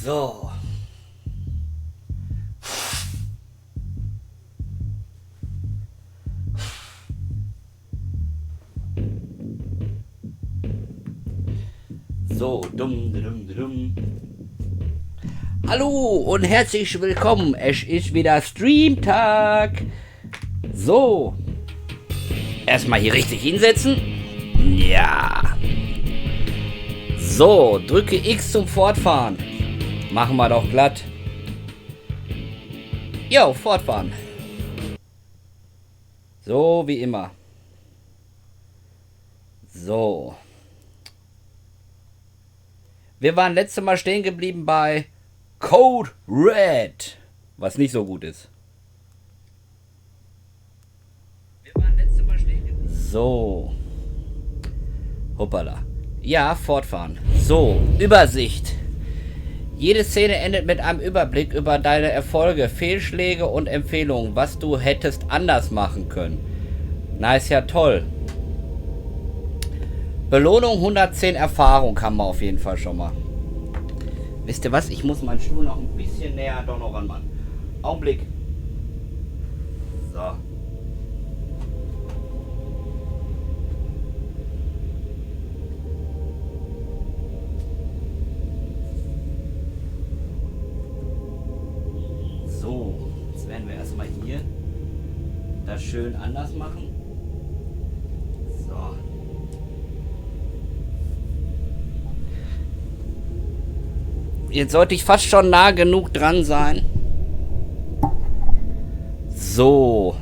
So. So, dumm. Hallo und herzlich willkommen. Es ist wieder Streamtag. So. Erstmal hier richtig hinsetzen. Ja. So, drücke X zum Fortfahren. Machen wir doch glatt. Jo, fortfahren. So wie immer. So. Wir waren letztes Mal stehen geblieben bei Code Red, was nicht so gut ist. So. Hoppala. Ja, fortfahren. So, Übersicht. Jede Szene endet mit einem Überblick über deine Erfolge, Fehlschläge und Empfehlungen, was du hättest anders machen können. Na, ist ja toll. Belohnung 110 Erfahrung haben wir auf jeden Fall schon mal. Wisst ihr was? Ich muss meinen Stuhl noch ein bisschen näher doch noch ran machen. Augenblick. So. So, jetzt werden wir erstmal hier das schön anders machen. So. Jetzt sollte ich fast schon nah genug dran sein. So.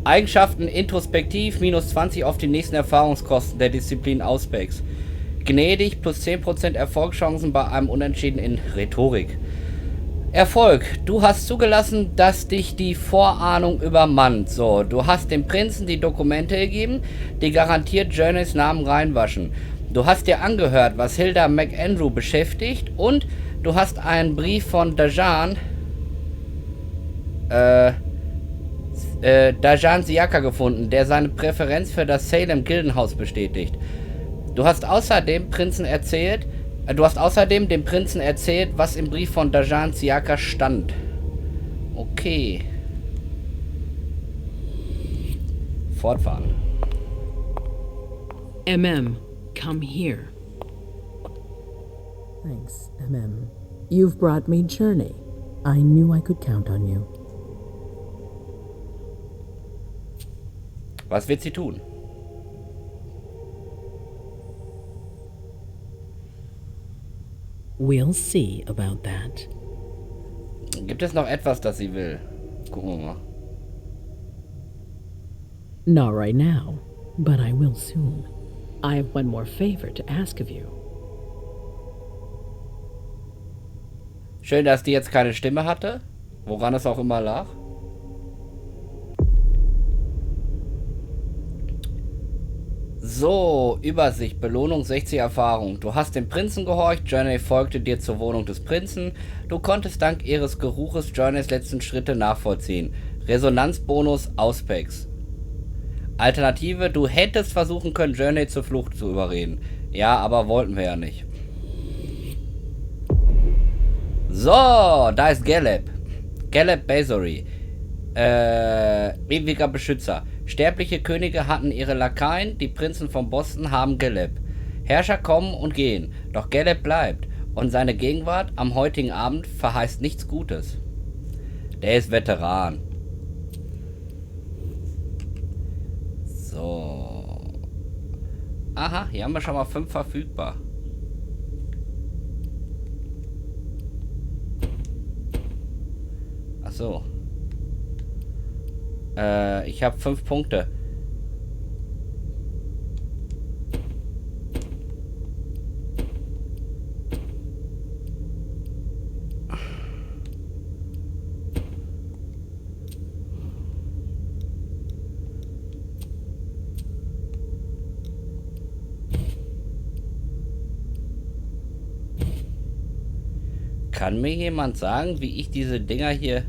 Eigenschaften introspektiv, minus 20 auf die nächsten Erfahrungskosten der Disziplin Auspex. Gnädig, plus 10% Erfolgschancen bei einem Unentschieden in Rhetorik. Erfolg. Du hast zugelassen, dass dich die Vorahnung übermannt. So, du hast dem Prinzen die Dokumente gegeben, die garantiert Journeys Namen reinwaschen. Du hast dir angehört, was Hilda McAndrew beschäftigt, und du hast einen Brief von Dajan Siaka gefunden, der seine Präferenz für das Salem Gildenhaus bestätigt. Du hast außerdem dem Prinzen erzählt, was im Brief von Dajan Siaka stand. Okay. Fortfahren. Come here. Thanks, You've brought me Journey. I knew I could count on you. Was wird sie tun? We'll see about that. Gibt es noch etwas, das sie will? Gucken wir mal. Not right now, but I will soon. I have one more favor to ask of you. Schön, dass die jetzt keine Stimme hatte. Woran es auch immer lag. So, Übersicht, Belohnung 60 Erfahrung. Du hast dem Prinzen gehorcht, Journey folgte dir zur Wohnung des Prinzen. Du konntest dank ihres Geruches Journeys letzten Schritte nachvollziehen. Resonanzbonus Auspex. Alternative, du hättest versuchen können, Journey zur Flucht zu überreden. Ja, aber wollten wir ja nicht. So, da ist Galeb. Galeb Bazory. Ewiger Beschützer. Sterbliche Könige hatten ihre Lakaien, die Prinzen von Boston haben Galeb. Herrscher kommen und gehen, doch Galeb bleibt. Und seine Gegenwart am heutigen Abend verheißt nichts Gutes. Der ist Veteran. So. Aha, hier haben wir schon mal 5 verfügbar. Ach so. Ich habe 5 Punkte. Kann mir jemand sagen, wie ich diese Dinger hier...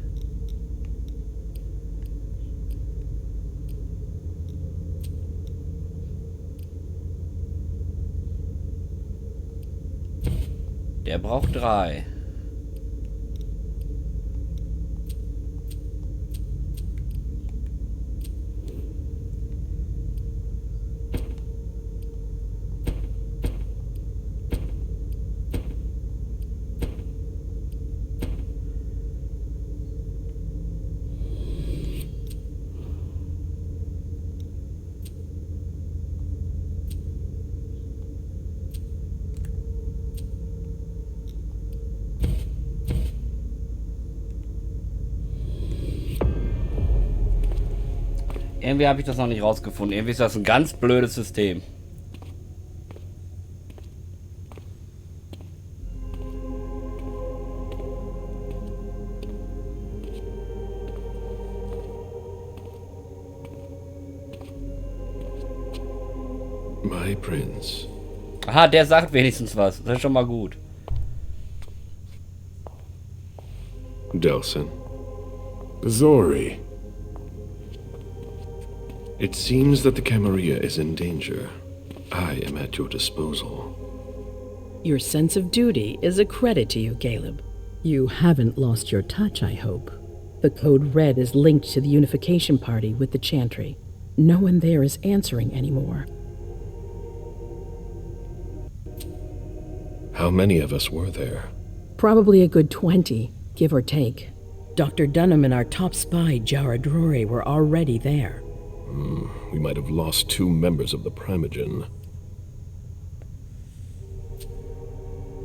Der braucht 3. Irgendwie habe ich das noch nicht rausgefunden. Irgendwie ist das ein ganz blödes System. My Prince. Aha, der sagt wenigstens was. Das ist schon mal gut. Delson. Zori. It seems that the Camarilla is in danger. I am at your disposal. Your sense of duty is a credit to you, Caleb. You haven't lost your touch, I hope. The code red is linked to the unification party with the Chantry. No one there is answering anymore. How many of us were there? Probably a good 20, give or take. Dr. Dunham and our top spy, Jara Drury, were already there. We might have lost 2 members of the Primogen.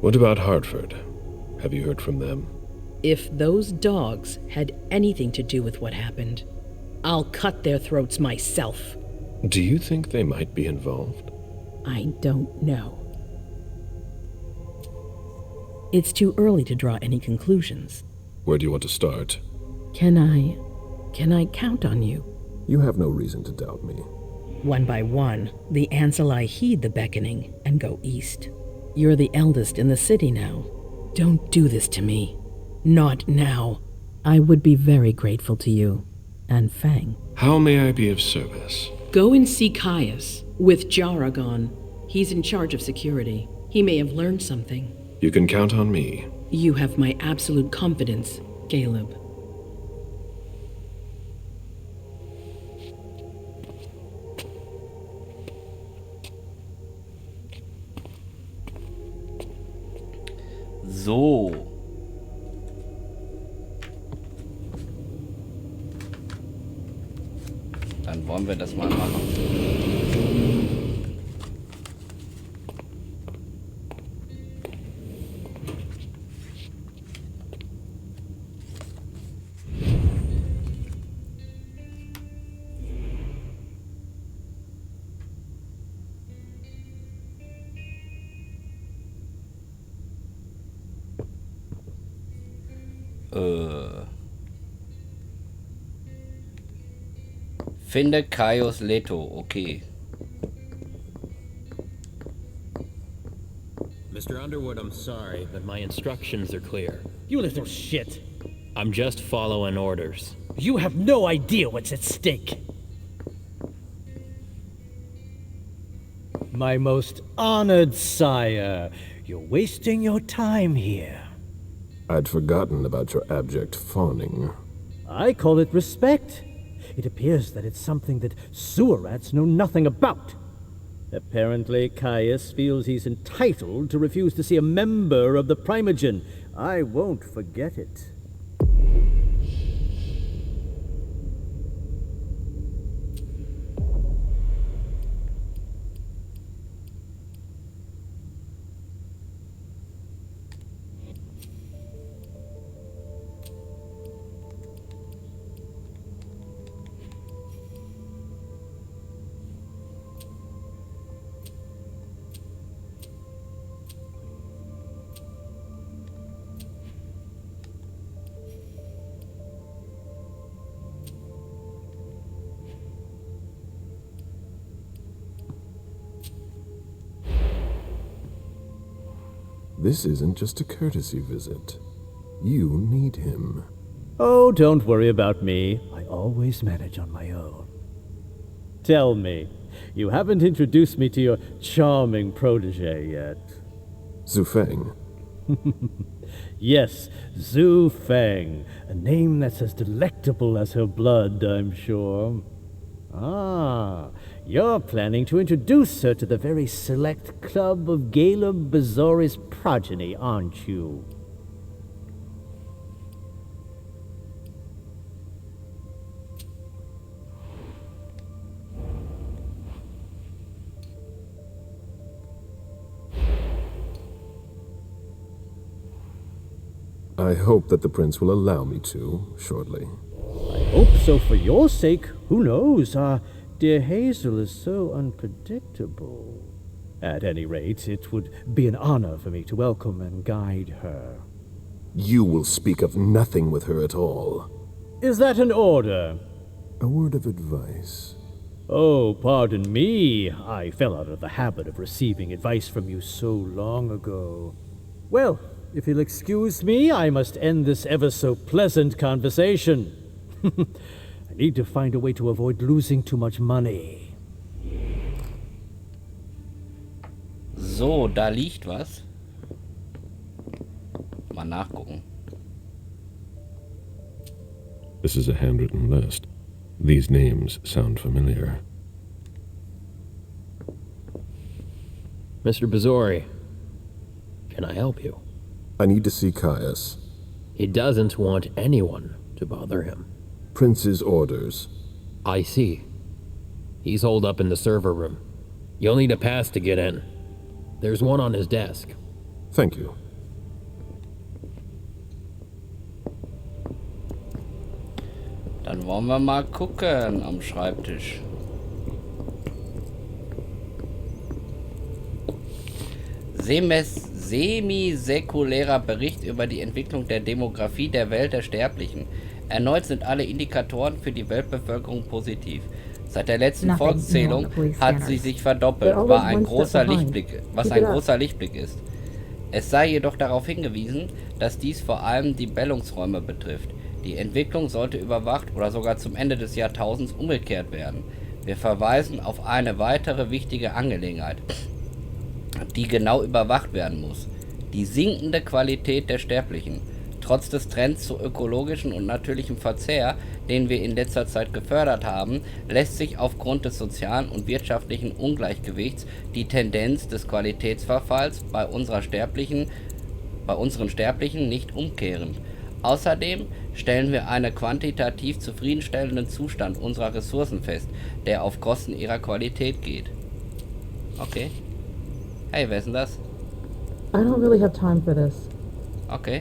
What about Hartford? Have you heard from them? If those dogs had anything to do with what happened, I'll cut their throats myself. Do you think they might be involved? I don't know. It's too early to draw any conclusions. Where do you want to start? Can I count on you? You have no reason to doubt me. One by one, the Anseli heed the beckoning and go east. You're the eldest in the city now. Don't do this to me. Not now. I would be very grateful to you. And Fang. How may I be of service? Go and see Caius, with Jara gone. He's in charge of security. He may have learned something. You can count on me. You have my absolute confidence, Caleb. So. Dann wollen wir das mal machen. Finde Caius Leto, okay. Mr. Underwood, I'm sorry, but my instructions are clear. You little shit. I'm just following orders. You have no idea what's at stake. My most honored sire, you're wasting your time here. I'd forgotten about your abject fawning. I call it respect. It appears that it's something that sewer rats know nothing about. Apparently, Caius feels he's entitled to refuse to see a member of the Primogen. I won't forget it. This isn't just a courtesy visit. You need him. Oh, don't worry about me. I always manage on my own. Tell me, you haven't introduced me to your charming protege yet. Zufeng. Yes, Zhu Feng, a name that's as delectable as her blood, I'm sure. Ah, you're planning to introduce her to the very select club of Gala Bazori's progeny, aren't you? I hope that the prince will allow me to, shortly. I hope so for your sake. Who knows? Dear Hazel is so unpredictable. At any rate, it would be an honor for me to welcome and guide her. You will speak of nothing with her at all. Is that an order? A word of advice. Oh, pardon me. I fell out of the habit of receiving advice from you so long ago. Well, if you'll excuse me, I must end this ever so pleasant conversation. I need to find a way to avoid losing too much money. So, da liegt was. Mal nachgucken. This is a handwritten list. These names sound familiar. Mr. Bazori, can I help you? I need to see Caius. He doesn't want anyone to bother him. Prince's orders. I see. He's holed up in the server room. You'll need a pass to get in. There's one on his desk. Thank you. Dann wollen wir mal gucken am Schreibtisch. Semisäkulärer Bericht über die Entwicklung der Demografie der Welt der Sterblichen. Erneut sind alle Indikatoren für die Weltbevölkerung positiv. Seit der letzten Volkszählung hat sie sich verdoppelt, was ein großer Lichtblick ist. Es sei jedoch darauf hingewiesen, dass dies vor allem die Ballungsräume betrifft. Die Entwicklung sollte überwacht oder sogar zum Ende des Jahrtausends umgekehrt werden. Wir verweisen auf eine weitere wichtige Angelegenheit, die genau überwacht werden muss. Die sinkende Qualität der Sterblichen. Trotz des Trends zu ökologischen und natürlichem Verzehr, den wir in letzter Zeit gefördert haben, lässt sich aufgrund des sozialen und wirtschaftlichen Ungleichgewichts die Tendenz des Qualitätsverfalls bei unseren Sterblichen nicht umkehren. Außerdem stellen wir einen quantitativ zufriedenstellenden Zustand unserer Ressourcen fest, der auf Kosten ihrer Qualität geht. Okay. Hey, wer ist denn das? I don't really have time for this. Okay.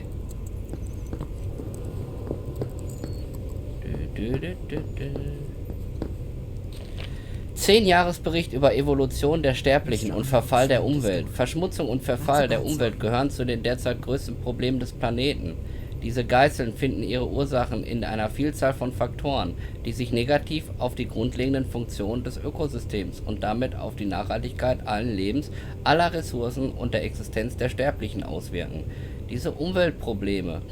10-Jahresbericht über Evolution der Sterblichen und Verfall der Umwelt. Verschmutzung und Verfall der Umwelt gehören zu den derzeit größten Problemen des Planeten. Diese Geißeln finden ihre Ursachen in einer Vielzahl von Faktoren, die sich negativ auf die grundlegenden Funktionen des Ökosystems und damit auf die Nachhaltigkeit allen Lebens, aller Ressourcen und der Existenz der Sterblichen auswirken. Diese Umweltprobleme,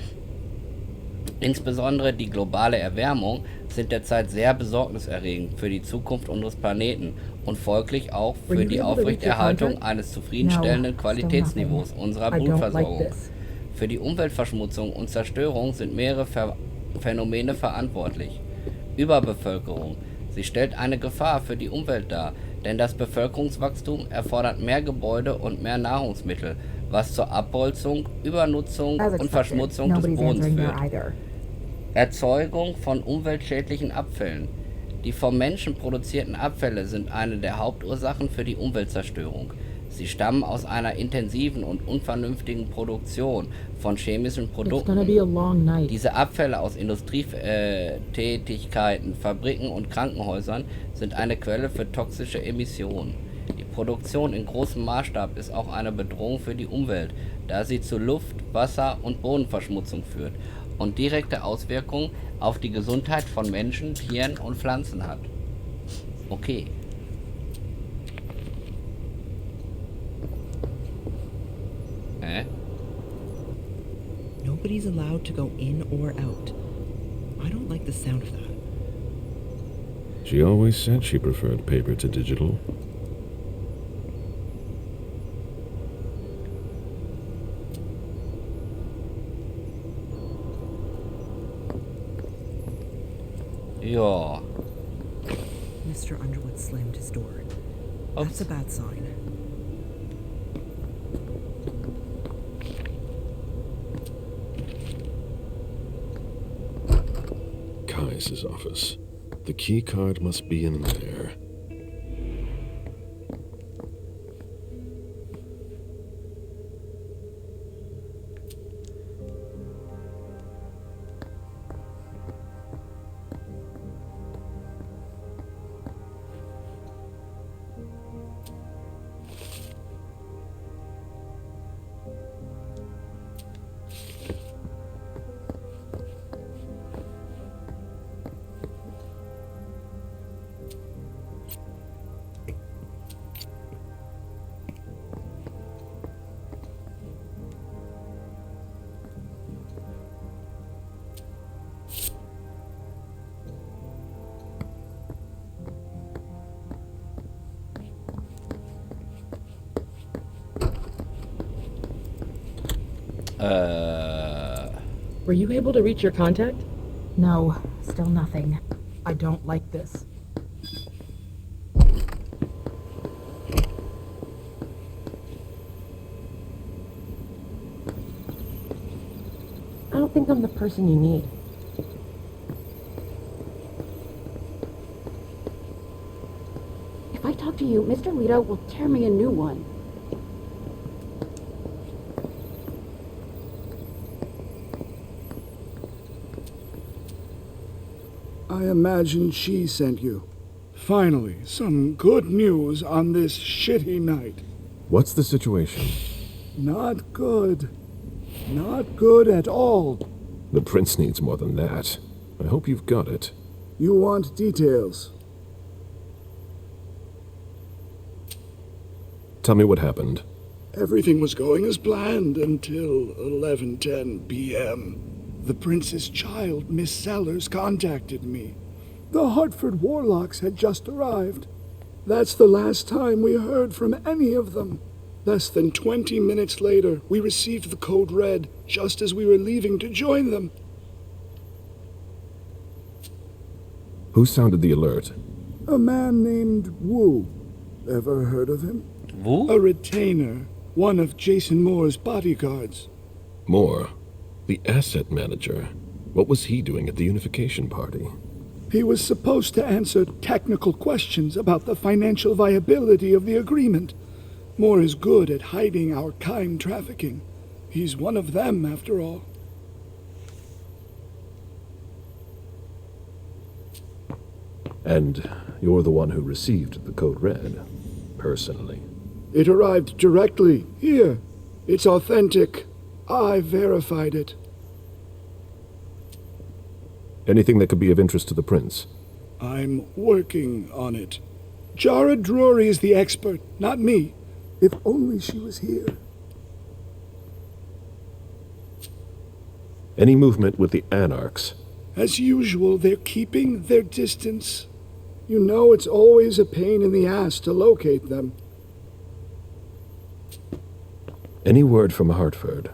insbesondere die globale Erwärmung, sind derzeit sehr besorgniserregend für die Zukunft unseres Planeten und folglich auch für die Aufrechterhaltung eines zufriedenstellenden Qualitätsniveaus unserer Brutversorgung. Für die Umweltverschmutzung und Zerstörung sind mehrere Phänomene verantwortlich. Überbevölkerung. Sie stellt eine Gefahr für die Umwelt dar, denn das Bevölkerungswachstum erfordert mehr Gebäude und mehr Nahrungsmittel, was zur Abholzung, Übernutzung und Verschmutzung des Bodens führt. Erzeugung von umweltschädlichen Abfällen. Die vom Menschen produzierten Abfälle sind eine der Hauptursachen für die Umweltzerstörung. Sie stammen aus einer intensiven und unvernünftigen Produktion von chemischen Produkten. Diese Abfälle aus Industrietätigkeiten, Fabriken und Krankenhäusern sind eine Quelle für toxische Emissionen. Die Produktion in großem Maßstab ist auch eine Bedrohung für die Umwelt, da sie zu Luft-, Wasser- und Bodenverschmutzung führt und direkte Auswirkungen auf die Gesundheit von Menschen, Tieren und Pflanzen hat. Okay. Nobody's allowed to go in or out. I don't like the sound of that. She always said she preferred paper to digital. Ja. Mr. Underwood slammed his door. That's a bad sign. Caius' office. The key card must be in there. Were you able to reach your contact? No, still nothing. I don't like this. I don't think I'm the person you need. If I talk to you, Mr. Lito will tear me a new one. I imagine she sent you. Finally, some good news on this shitty night. What's the situation? Not good. Not good at all. The prince needs more than that. I hope you've got it. You want details? Tell me what happened. Everything was going as planned until 11:10 p.m. The prince's child, Miss Sellers, contacted me. The Hartford Warlocks had just arrived. That's the last time we heard from any of them. Less than 20 minutes later, we received the code red, just as we were leaving to join them. Who sounded the alert? A man named Wu. Ever heard of him? Wu? A retainer, one of Jason Moore's bodyguards. Moore, the asset manager. What was he doing at the unification party? He was supposed to answer technical questions about the financial viability of the agreement. Moore is good at hiding our kind trafficking. He's one of them, after all. And you're the one who received the code red, personally. It arrived directly, here. It's authentic. I verified it. Anything that could be of interest to the prince? I'm working on it. Jara Drury is the expert, not me. If only she was here. Any movement with the Anarchs? As usual, they're keeping their distance. You know it's always a pain in the ass to locate them. Any word from Hartford?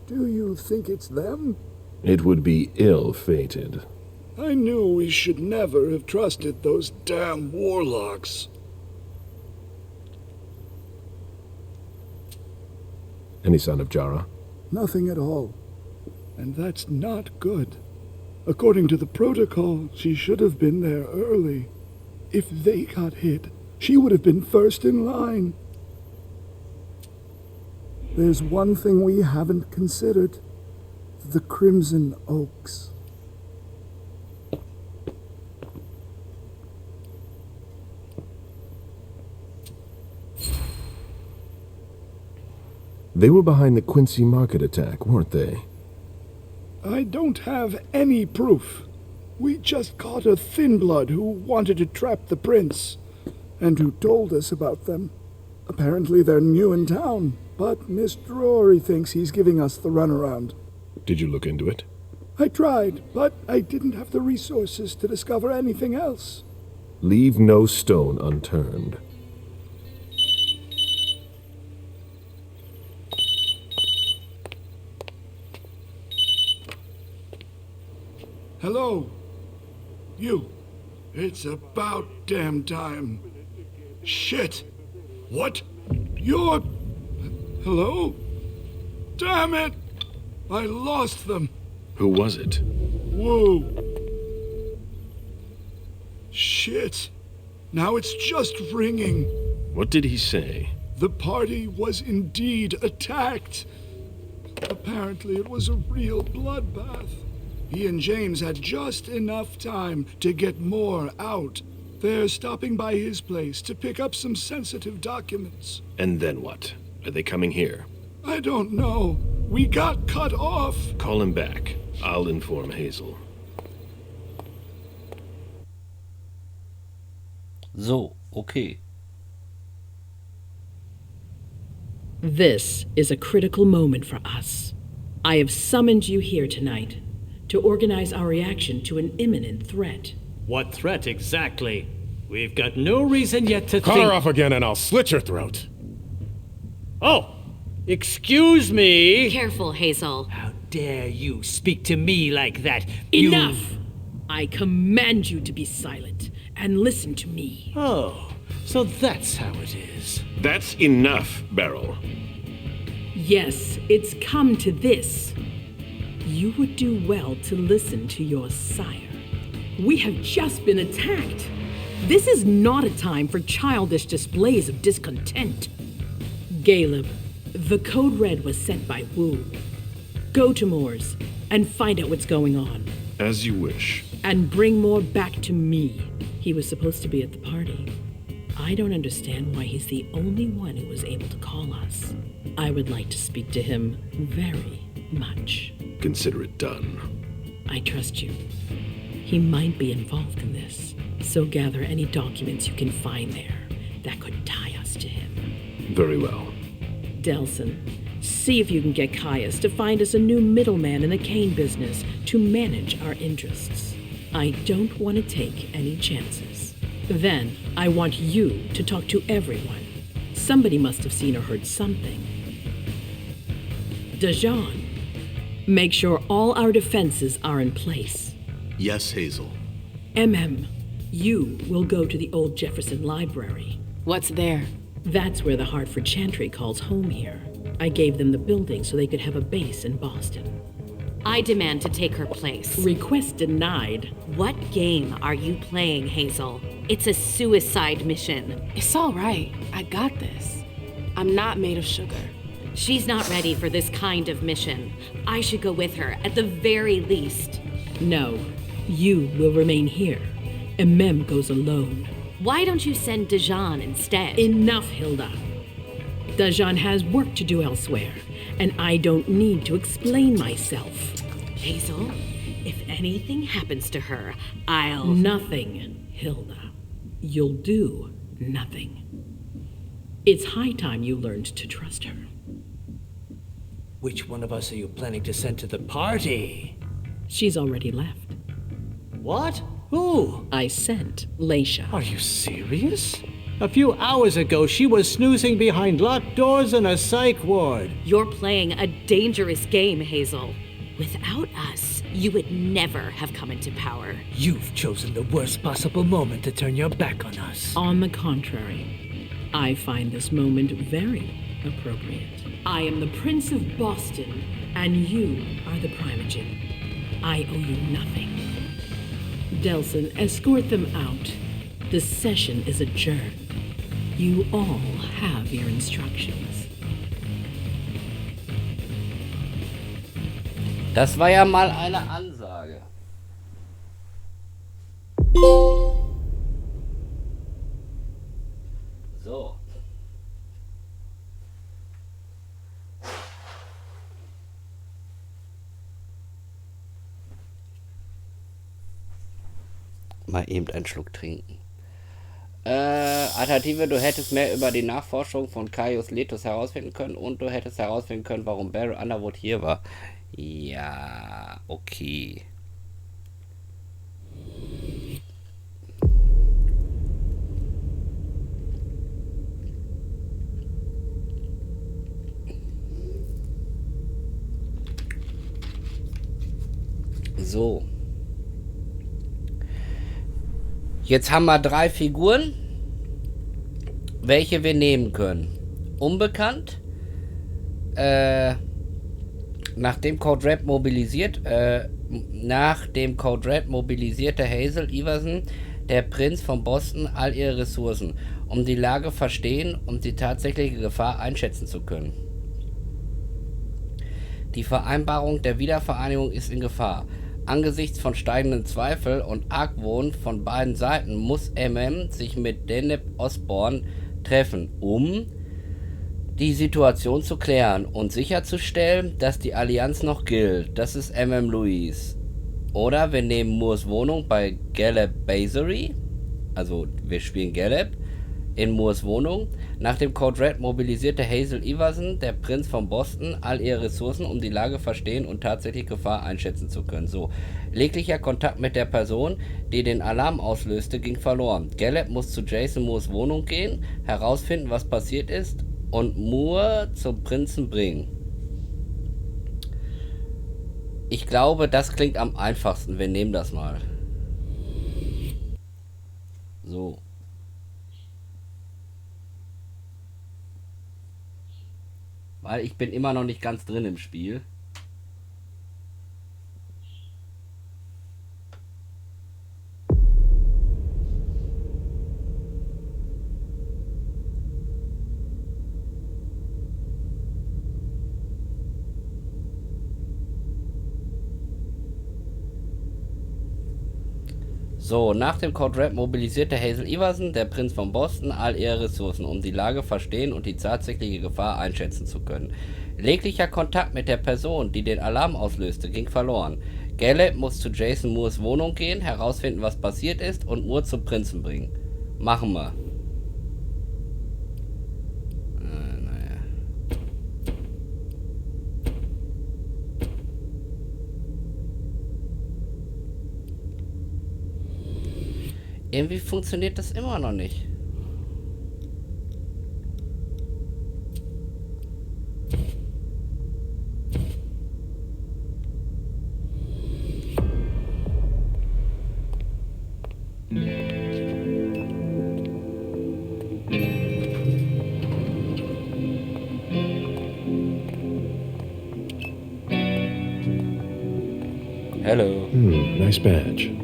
Do you think it's them? It would be ill-fated. I knew we should never have trusted those damn warlocks. Any sign of Jara? Nothing at all. And that's not good. According to the protocol, she should have been there early. If they got hit, she would have been first in line. There's one thing we haven't considered. The Crimson Oaks. They were behind the Quincy Market attack, weren't they? I don't have any proof. We just caught a thin blood who wanted to trap the prince, and who told us about them. Apparently they're new in town, but Miss Drury thinks he's giving us the runaround. Did you look into it? I tried, but I didn't have the resources to discover anything else. Leave no stone unturned. Hello? You. It's about damn time. Shit! What? You're... Hello? Damn it! I lost them. Who was it? Whoa. Shit. Now it's just ringing. What did he say? The party was indeed attacked. Apparently it was a real bloodbath. He and James had just enough time to get more out. They're stopping by his place to pick up some sensitive documents. And then what? Are they coming here? I don't know. We got cut off. Call him back. I'll inform Hazel. So, okay. This is a critical moment for us. I have summoned you here tonight to organize our reaction to an imminent threat. What threat exactly? We've got no reason yet to Cut think... her off again and I'll slit your throat. Oh! Excuse me! Careful, Hazel. How dare you speak to me like that? You- Enough! I command you to be silent and listen to me. Oh, so that's how it is. That's enough, Beryl. Yes, it's come to this. You would do well to listen to your sire. We have just been attacked. This is not a time for childish displays of discontent. Caleb, the code red was sent by Wu. Go to Moore's and find out what's going on. As you wish. And bring Moore back to me. He was supposed to be at the party. I don't understand why he's the only one who was able to call us. I would like to speak to him very much. Consider it done. I trust you. He might be involved in this, so gather any documents you can find there that could tie us to him. Very well. Delson, see if you can get Caius to find us a new middleman in the cane business to manage our interests. I don't want to take any chances. Then, I want you to talk to everyone. Somebody must have seen or heard something. Dajan, make sure all our defenses are in place. Yes, Hazel. You will go to the old Jefferson Library. What's there? That's where the Hartford Chantry calls home here. I gave them the building so they could have a base in Boston. I demand to take her place. Request denied. What game are you playing, Hazel? It's a suicide mission. It's all right. I got this. I'm not made of sugar. She's not ready for this kind of mission. I should go with her, at the very least. No, you will remain here. Goes alone. Why don't you send Dajan instead? Enough, Hilda. Dajan has work to do elsewhere, and I don't need to explain myself. Hazel, if anything happens to her, I'll... Nothing, Hilda. You'll do nothing. It's high time you learned to trust her. Which one of us are you planning to send to the party? She's already left. What? Who? I sent Leisha. Are you serious? A few hours ago, she was snoozing behind locked doors in a psych ward. You're playing a dangerous game, Hazel. Without us, you would never have come into power. You've chosen the worst possible moment to turn your back on us. On the contrary, I find this moment very appropriate. I am the Prince of Boston, and you are the Primogen. I owe you nothing. Delson, escort them out. The session is adjourned. You all have your instructions. Das war ja mal eine Ansage. So. Mal eben einen Schluck trinken. Alternative, du hättest mehr über die Nachforschung von Caius Letus herausfinden können und du hättest herausfinden können, warum Barry Underwood hier war. Ja, okay. So. Jetzt haben wir 3 Figuren, welche wir nehmen können. Unbekannt. Nachdem Code Red mobilisierte Hazel Iverson, der Prinz von Boston, all ihre Ressourcen, um die Lage verstehen und die tatsächliche Gefahr einschätzen zu können. Die Vereinbarung der Wiedervereinigung ist in Gefahr. Angesichts von steigenden Zweifel und Argwohn von beiden Seiten muss sich mit Deneb Osborne treffen, um die Situation zu klären und sicherzustellen, dass die Allianz noch gilt. Das ist Louise. Oder wir nehmen Moores Wohnung bei Galeb Basery. Also wir spielen Galeb in Moores Wohnung. Nach dem Code Red mobilisierte Hazel Iverson, der Prinz von Boston, all ihre Ressourcen, um die Lage verstehen und tatsächlich Gefahr einschätzen zu können. So, jeglicher Kontakt mit der Person, die den Alarm auslöste, ging verloren. Galeb muss zu Jason Moores Wohnung gehen, herausfinden, was passiert ist und Moore zum Prinzen bringen. Ich glaube, das klingt am einfachsten. Wir nehmen das mal. So. Weil ich bin immer noch nicht ganz drin im Spiel. So, nach dem Code Red mobilisierte Hazel Iverson, der Prinz von Boston, all ihre Ressourcen, um die Lage verstehen und die tatsächliche Gefahr einschätzen zu können. Jeglicher Kontakt mit der Person, die den Alarm auslöste, ging verloren. Galeb muss zu Jason Moores Wohnung gehen, herausfinden, was passiert ist und Moore zum Prinzen bringen. Machen wir. Irgendwie funktioniert das immer noch nicht. Hello. Nice badge.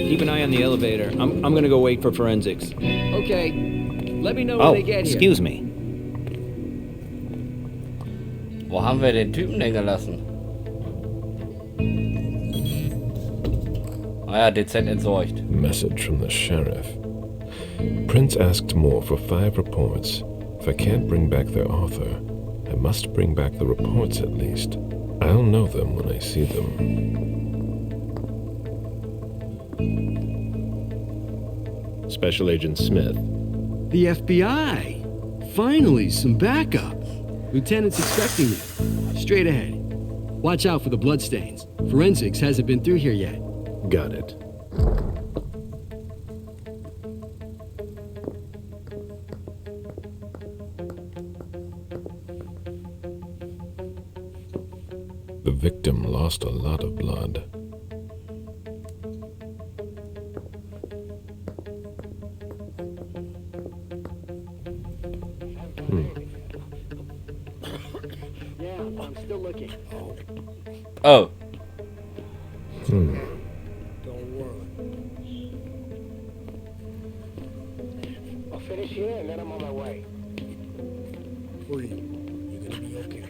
Keep an eye on the elevator. I'm gonna go wait for forensics. Okay. Let me know when they get here. Excuse me. Wo haben wir den Typen denn gelassen? Ah ja, dezent entsorgt. Message from the sheriff. Prince asked Moore for 5 reports. If I can't bring back their author, I must bring back the reports at least. I'll know them when I see them. Special Agent Smith. The FBI! Finally, some backup. Lieutenant's expecting you. Straight ahead. Watch out for the bloodstains. Forensics hasn't been through here yet. Got it. The victim lost a lot of blood. I'm still looking. Oh. Don't worry. I'll finish here and then I'm on my way. Free. You're gonna be okay.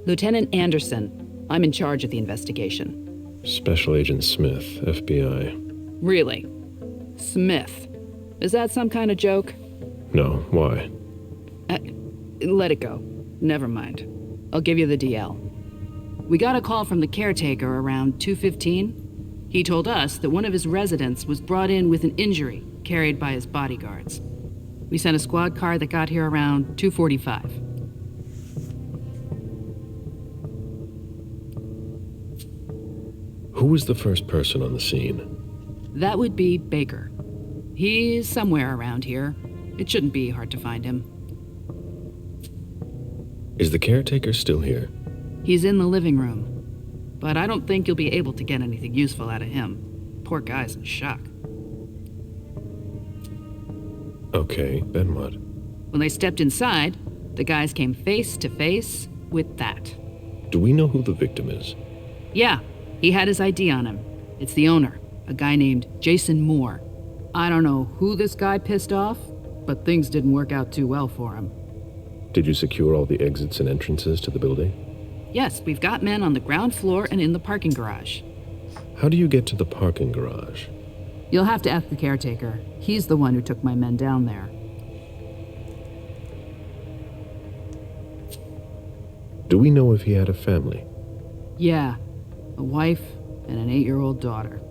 Lieutenant Anderson, I'm in charge of the investigation. Special Agent Smith, FBI. Really? Smith? Is that some kind of joke? No, why? Let it go. Never mind. I'll give you the DL. We got a call from the caretaker around 2:15. He told us that one of his residents was brought in with an injury carried by his bodyguards. We sent a squad car that got here around 2:45. Who was the first person on the scene? That would be Baker. He's somewhere around here. It shouldn't be hard to find him. Is the caretaker still here? He's in the living room. But I don't think you'll be able to get anything useful out of him. Poor guy's in shock. Okay, then what? When they stepped inside, the guys came face to face with that. Do we know who the victim is? Yeah, he had his ID on him. It's the owner, a guy named Jason Moore. I don't know who this guy pissed off, but things didn't work out too well for him. Did you secure all the exits and entrances to the building? Yes, we've got men on the ground floor and in the parking garage. How do you get to the parking garage? You'll have to ask the caretaker. He's the one who took my men down there. Do we know if he had a family? Yeah, a wife and an 8-year-old daughter.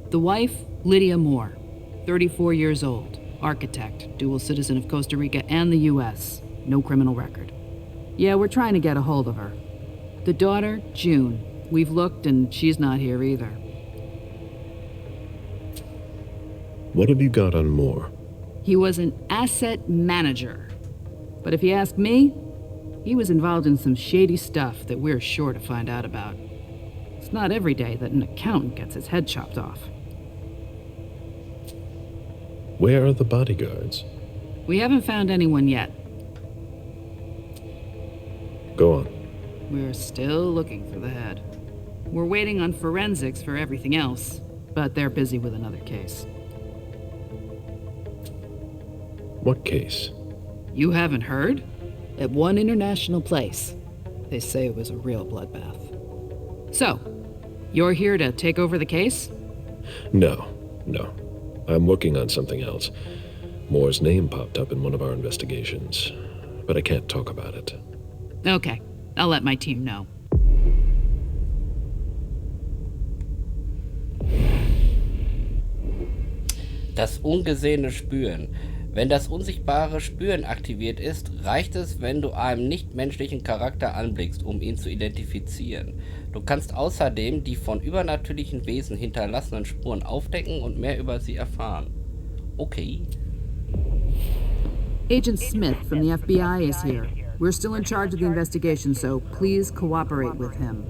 The wife, Lydia Moore, 34 years old, architect, dual citizen of Costa Rica and the U.S., no criminal record. Yeah, we're trying to get a hold of her. The daughter, June. We've looked and she's not here either. What have you got on Moore? He was an asset manager. But if you ask me, he was involved in some shady stuff that we're sure to find out about. It's not every day that an accountant gets his head chopped off. Where are the bodyguards? We haven't found anyone yet. Go on. We're still looking for the head. We're waiting on forensics for everything else, but they're busy with another case. What case? You haven't heard? At one international place. They say it was a real bloodbath. So, you're here to take over the case? No. I'm working on something else. Moore's name popped up in one of our investigations, but I can't talk about it. Okay, I'll let my team know. Das ungesehene Spüren. Wenn das unsichtbare Spüren aktiviert ist, reicht es, wenn du einen nichtmenschlichen Charakter anblickst, um ihn zu identifizieren. Du kannst außerdem die von übernatürlichen Wesen hinterlassenen Spuren aufdecken und mehr über sie erfahren. Okay. Agent Smith from the FBI is here. We're still in charge of the investigation, so please cooperate with him.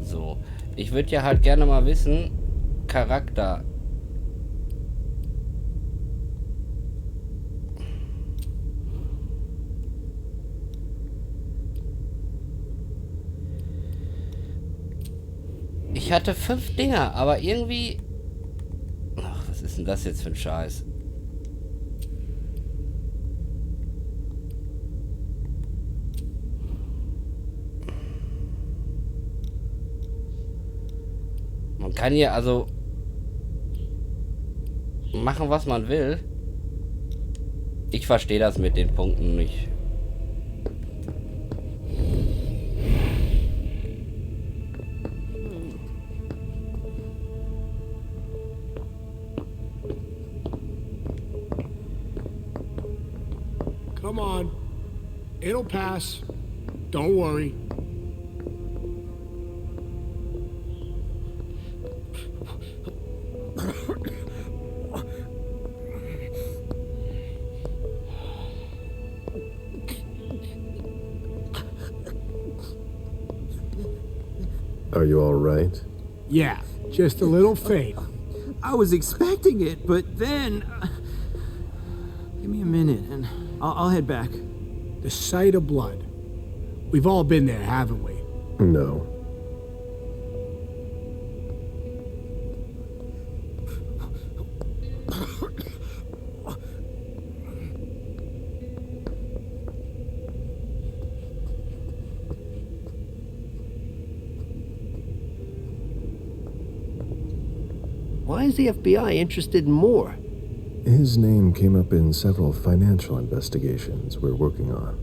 So, ich würde ja halt gerne mal wissen, Charakter. Ich hatte 5 Dinger, aber irgendwie... Ach, was ist denn das jetzt für ein Scheiß? Man kann hier also machen, was man will. Ich verstehe das mit den Punkten nicht. Come on. It'll pass. Don't worry. Are you all right? Yeah, just a little faint. I was expecting it, but then... Give me a minute, and I'll head back. The sight of blood. We've all been there, haven't we? No. Why is the FBI interested in Moore? His name came up in several financial investigations we're working on.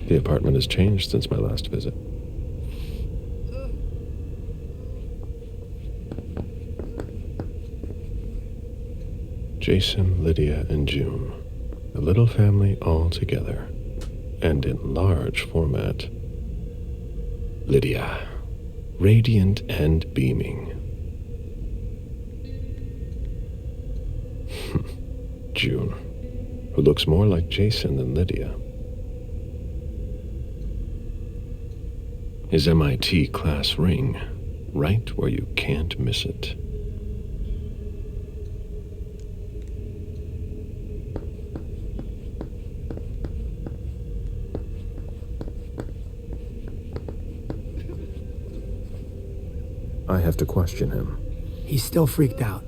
The apartment has changed since my last visit. Jason, Lydia, and June. A little family all together. And in large format. Lydia, radiant and beaming. June, who looks more like Jason than Lydia. His MIT class ring, right where you can't miss it. I have to question him. He's still freaked out.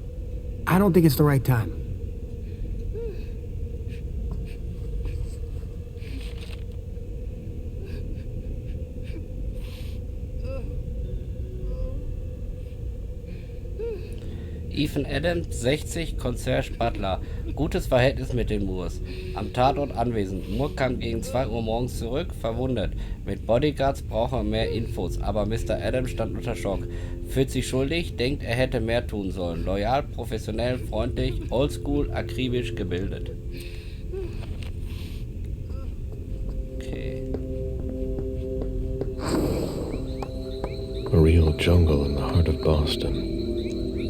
I don't think it's the right time. Ethan Adams, 60, Concierge Butler. Gutes Verhältnis mit den Moores. Am Tatort anwesend. Moore kam gegen 2 Uhr morgens zurück, verwundet. Mit Bodyguards braucht er mehr Infos, aber Mr. Adams stand unter Schock. Fühlt sich schuldig, denkt, er hätte mehr tun sollen. Loyal, professionell, freundlich, oldschool, akribisch, gebildet. Okay. A real jungle in the heart of Boston.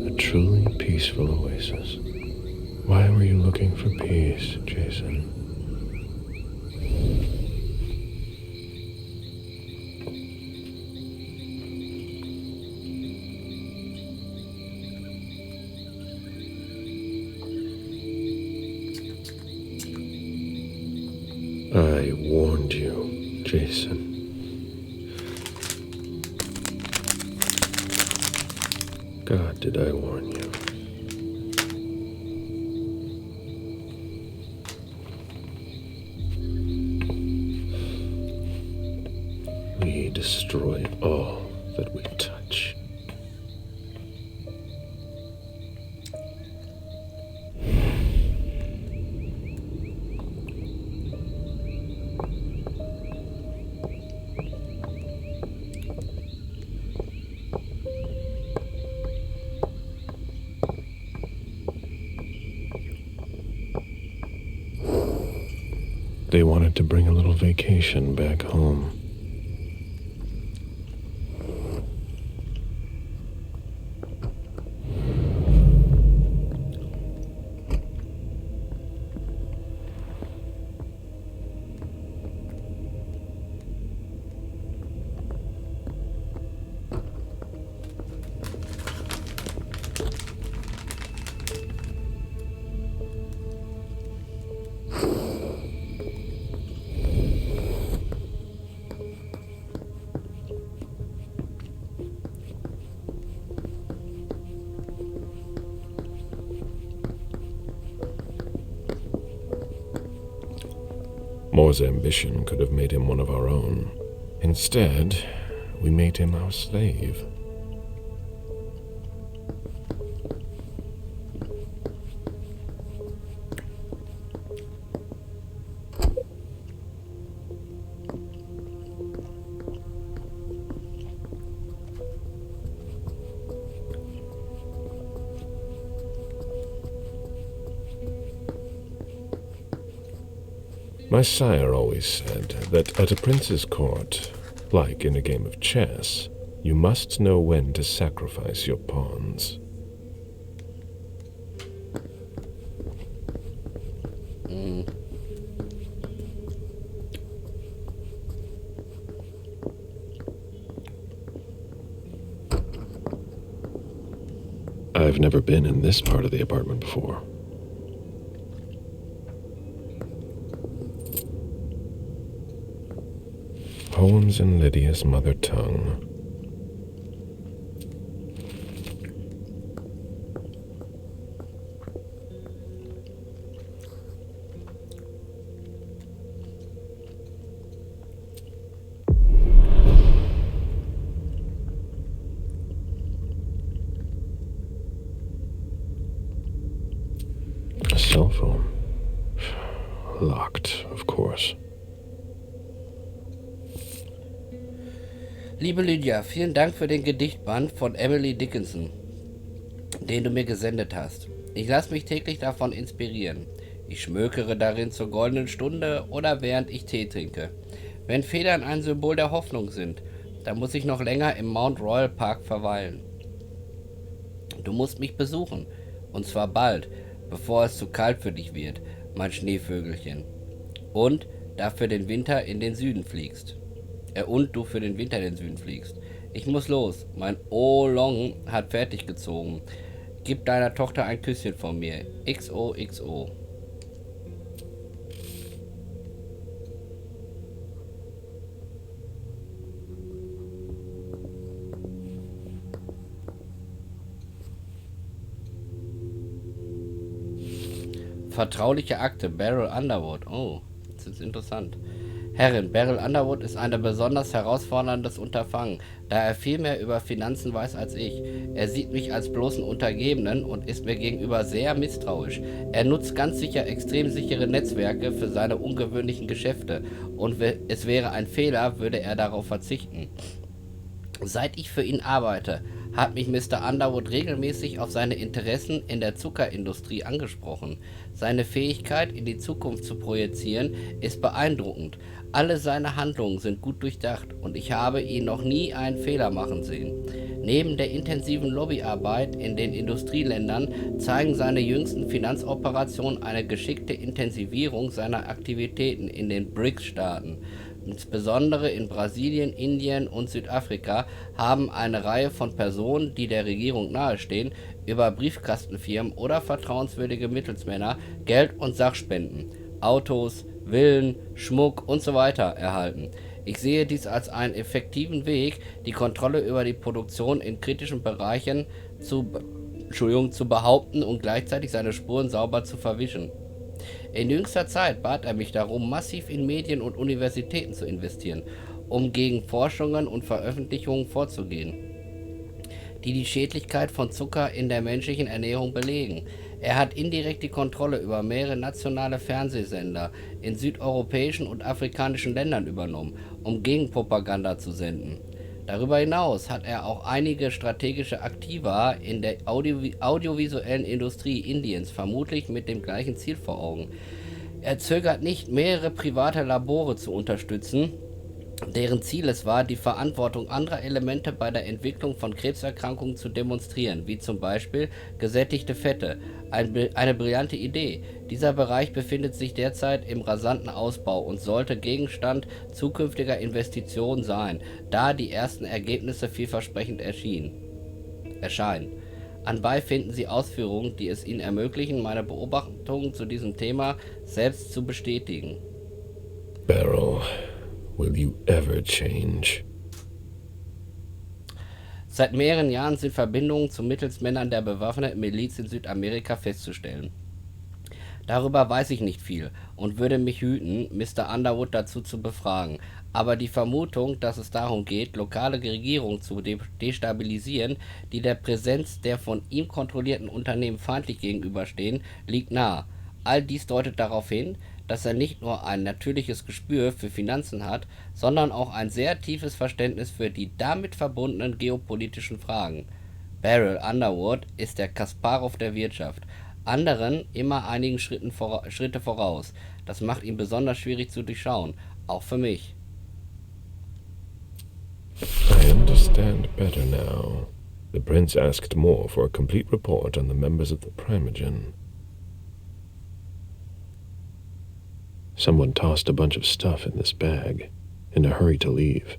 A truly peaceful oasis. Why were you looking for peace, Jason? I warned you, Jason. God, did I warn you? We destroy all that we touch. They wanted to bring a little vacation back home. Moore's ambition could have made him one of our own. Instead, we made him our slave. My sire always said that at a prince's court, like in a game of chess, you must know when to sacrifice your pawns. I've never been in this part of the apartment before. Poems in Lydia's mother tongue. A cell phone. Locked, of course. Liebe Lydia, vielen Dank für den Gedichtband von Emily Dickinson, den du mir gesendet hast. Ich lasse mich täglich davon inspirieren. Ich schmökere darin zur goldenen Stunde oder während ich Tee trinke. Wenn Federn ein Symbol der Hoffnung sind, dann muss ich noch länger im Mount Royal Park verweilen. Du musst mich besuchen, und zwar bald, bevor es zu kalt für dich wird, mein Schneevögelchen. Und dafür den Winter in den Süden fliegst. Und du für den Winter in den Süden fliegst. Ich muss los. Mein Oolong hat fertig gezogen. Gib deiner Tochter ein Küsschen von mir. XOXO. Vertrauliche Akte. Beryl Underwood. Oh, das ist interessant. Herrin, Beryl Underwood ist ein besonders herausforderndes Unterfangen, da er viel mehr über Finanzen weiß als ich. Er sieht mich als bloßen Untergebenen und ist mir gegenüber sehr misstrauisch. Er nutzt ganz sicher extrem sichere Netzwerke für seine ungewöhnlichen Geschäfte und es wäre ein Fehler, würde er darauf verzichten. Seit ich für ihn arbeite, hat mich Mr. Underwood regelmäßig auf seine Interessen in der Zuckerindustrie angesprochen. Seine Fähigkeit, in die Zukunft zu projizieren, ist beeindruckend. Alle seine Handlungen sind gut durchdacht und ich habe ihn noch nie einen Fehler machen sehen. Neben der intensiven Lobbyarbeit in den Industrieländern zeigen seine jüngsten Finanzoperationen eine geschickte Intensivierung seiner Aktivitäten in den BRICS-Staaten. Insbesondere in Brasilien, Indien und Südafrika haben eine Reihe von Personen, die der Regierung nahestehen, über Briefkastenfirmen oder vertrauenswürdige Mittelsmänner Geld und Sachspenden, Autos, Villen, Schmuck usw. erhalten. Ich sehe dies als einen effektiven Weg, die Kontrolle über die Produktion in kritischen Bereichen zu behaupten und gleichzeitig seine Spuren sauber zu verwischen. In jüngster Zeit bat er mich darum, massiv in Medien und Universitäten zu investieren, um gegen Forschungen und Veröffentlichungen vorzugehen, die die Schädlichkeit von Zucker in der menschlichen Ernährung belegen. Er hat indirekt die Kontrolle über mehrere nationale Fernsehsender in südeuropäischen und afrikanischen Ländern übernommen, um Gegenpropaganda zu senden. Darüber hinaus hat er auch einige strategische Aktiva in der audiovisuellen Industrie Indiens vermutlich mit dem gleichen Ziel vor Augen. Er zögert nicht, mehrere private Labore zu unterstützen, deren Ziel es war, die Verantwortung anderer Elemente bei der Entwicklung von Krebserkrankungen zu demonstrieren, wie zum Beispiel gesättigte Fette. Eine brillante Idee. Dieser Bereich befindet sich derzeit im rasanten Ausbau und sollte Gegenstand zukünftiger Investitionen sein, da die ersten Ergebnisse vielversprechend erscheinen. Anbei finden Sie Ausführungen, die es Ihnen ermöglichen, meine Beobachtungen zu diesem Thema selbst zu bestätigen. Beryl, will you ever change? Seit mehreren Jahren sind Verbindungen zu Mittelsmännern der bewaffneten Miliz in Südamerika festzustellen. Darüber weiß ich nicht viel und würde mich hüten, Mr. Underwood dazu zu befragen, aber die Vermutung, dass es darum geht, lokale Regierungen zu destabilisieren, die der Präsenz der von ihm kontrollierten Unternehmen feindlich gegenüberstehen, liegt nahe. All dies deutet darauf hin, dass er nicht nur ein natürliches Gespür für Finanzen hat, sondern auch ein sehr tiefes Verständnis für die damit verbundenen geopolitischen Fragen. Beryl Underwood ist der Kasparow der Wirtschaft, anderen immer einigen Schritte voraus. Das macht ihn besonders schwierig zu durchschauen, auch für mich. I understand better now. The prince asked more for a complete report on the members of the Primogen. Someone tossed a bunch of stuff in this bag, in a hurry to leave.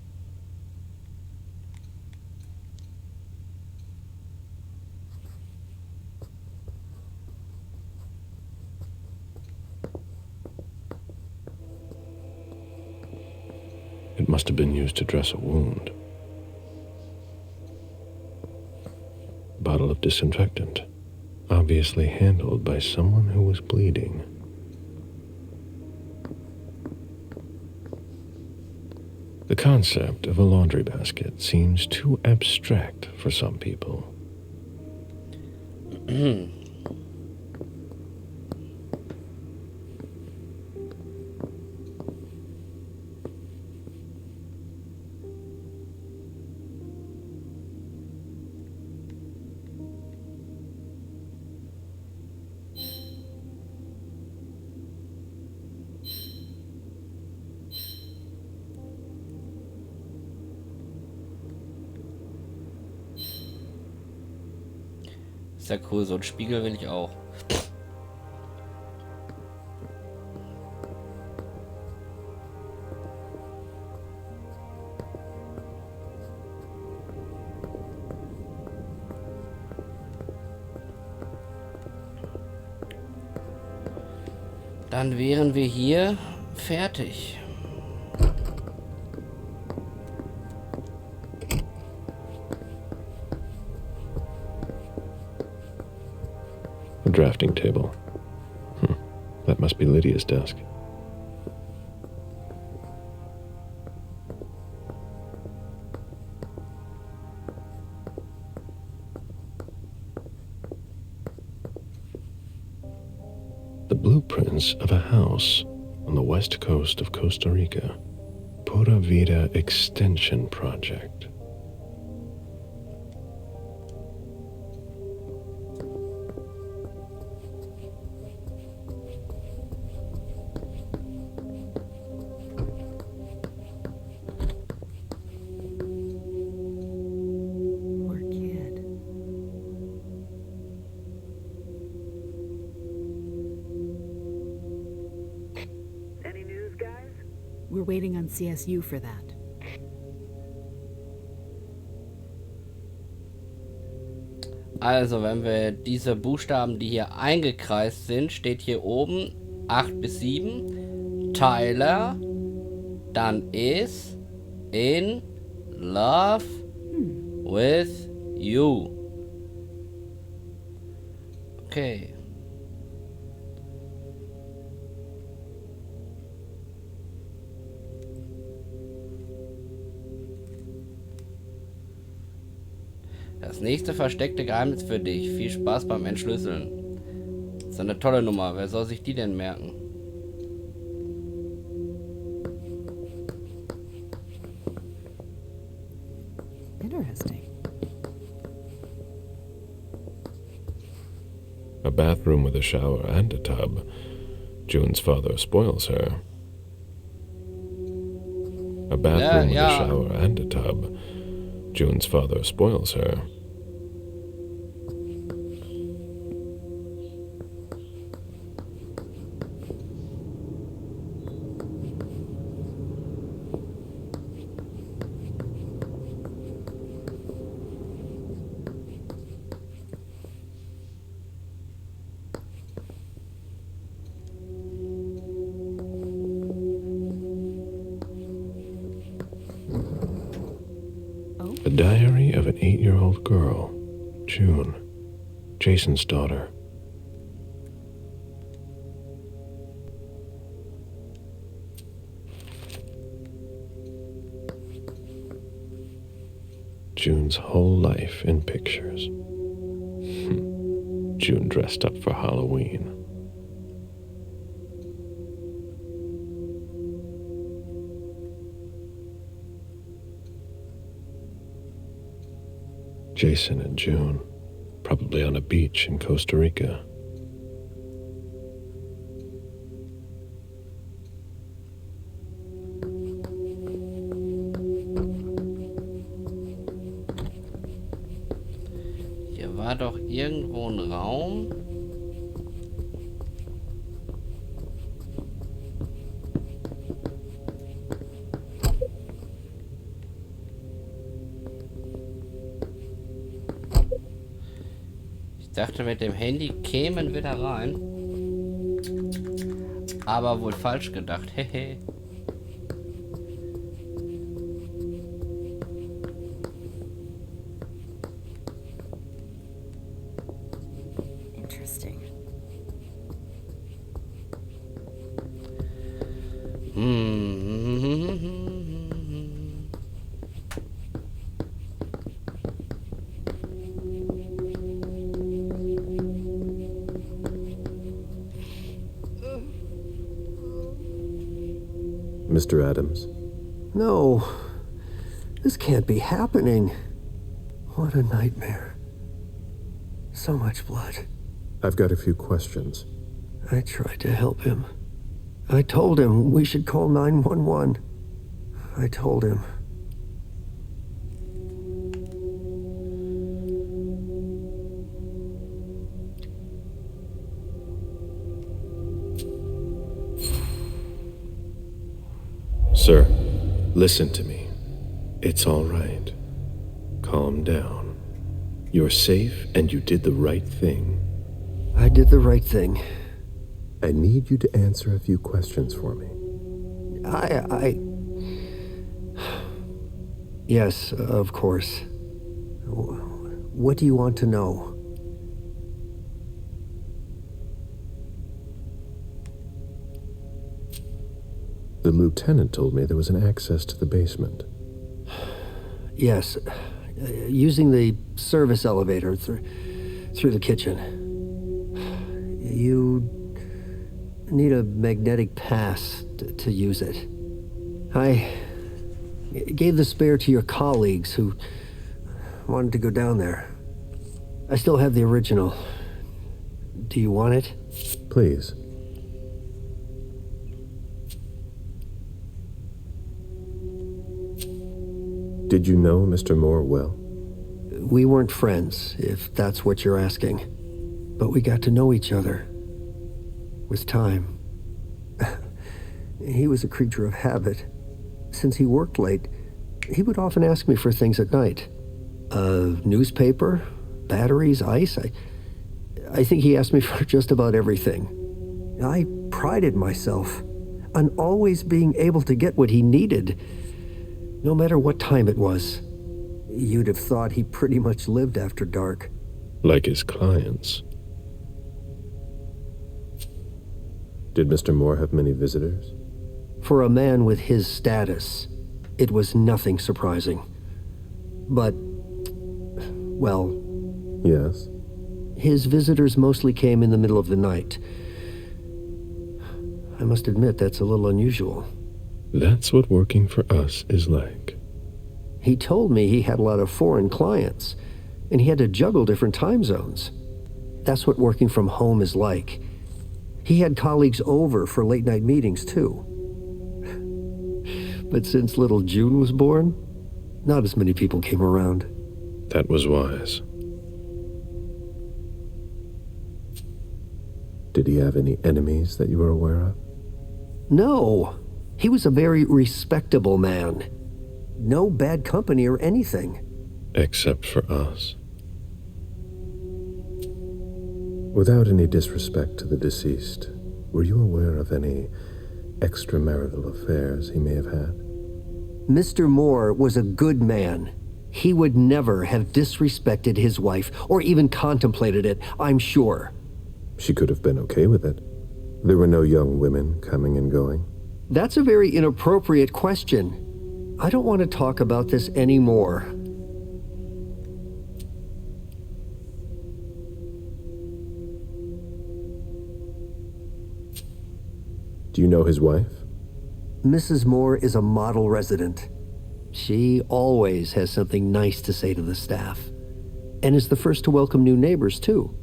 It must have been used to dress a wound. A bottle of disinfectant, obviously handled by someone who was bleeding. The concept of a laundry basket seems too abstract for some people. Ist ja cool, so ein Spiegel will ich auch. Dann wären wir hier fertig. A drafting table. That must be Lydia's desk. The blueprints of a house on the west coast of Costa Rica. Pura Vida Extension Project. Poor kid. Any news, guys? We're waiting on CSU for that. Also, wenn wir diese Buchstaben, die hier eingekreist sind, steht hier oben 8 bis 7. Tyler, dann is in love with you. Okay. Das nächste versteckte Geheimnis für dich. Viel Spaß beim Entschlüsseln. Das ist eine tolle Nummer. Wer soll sich die denn merken? Interesting. A bathroom with a shower and a tub. June's father spoils her. A bathroom with a shower and a tub. June's father spoils her. The diary of an 8-year-old girl, June, Jason's daughter. June's whole life in pictures. June dressed up for Halloween. Jason and June, probably on a beach in Costa Rica. Hier war doch irgendwo ein Raum. Ich dachte, mit dem Handy kämen wir da rein. Aber wohl falsch gedacht. Hehe. Interesting. Mr. Adams. No, this can't be happening. What a nightmare. So much blood. I've got a few questions. I tried to help him. I told him we should call 911. I told him. Sir, listen to me. It's all right. Calm down. You're safe and you did the right thing. I did the right thing. I need you to answer a few questions for me. Yes, of course. What do you want to know? The lieutenant told me there was an access to the basement. Yes, using the service elevator through the kitchen. You need a magnetic pass to use it. I gave the spare to your colleagues who wanted to go down there. I still have the original. Do you want it? Please. Did you know Mr. Moore well? We weren't friends, if that's what you're asking. But we got to know each other. With time. He was a creature of habit. Since he worked late, he would often ask me for things at night. A newspaper, batteries, ice. I think he asked me for just about everything. I prided myself on always being able to get what he needed, no matter what time it was. You'd have thought he pretty much lived after dark. Like his clients. Did Mr. Moore have many visitors? For a man with his status, it was nothing surprising. But, well... Yes? His visitors mostly came in the middle of the night. I must admit, that's a little unusual. That's what working for us is like. He told me he had a lot of foreign clients, and he had to juggle different time zones. That's what working from home is like. He had colleagues over for late-night meetings, too. But since little June was born, not as many people came around. That was wise. Did he have any enemies that you were aware of? No. He was a very respectable man. No bad company or anything. Except for us. Without any disrespect to the deceased, were you aware of any extramarital affairs he may have had? Mr. Moore was a good man. He would never have disrespected his wife, or even contemplated it, I'm sure. She could have been okay with it. There were no young women coming and going. That's a very inappropriate question. I don't want to talk about this anymore. Do you know his wife? Mrs. Moore is a model resident. She always has something nice to say to the staff. And is the first to welcome new neighbors, too.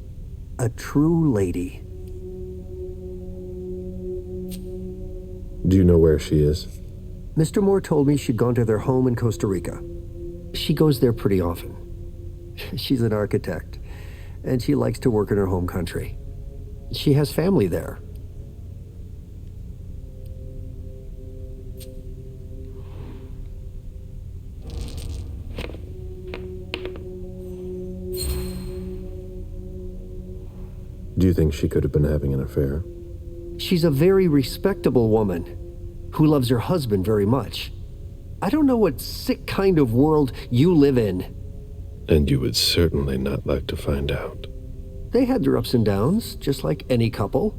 A true lady. Do you know where she is? Mr. Moore told me she'd gone to their home in Costa Rica. She goes there pretty often. She's an architect, and she likes to work in her home country. She has family there. Do you think she could have been having an affair? She's a very respectable woman who loves her husband very much. I don't know what sick kind of world you live in. And you would certainly not like to find out. They had their ups and downs, just like any couple.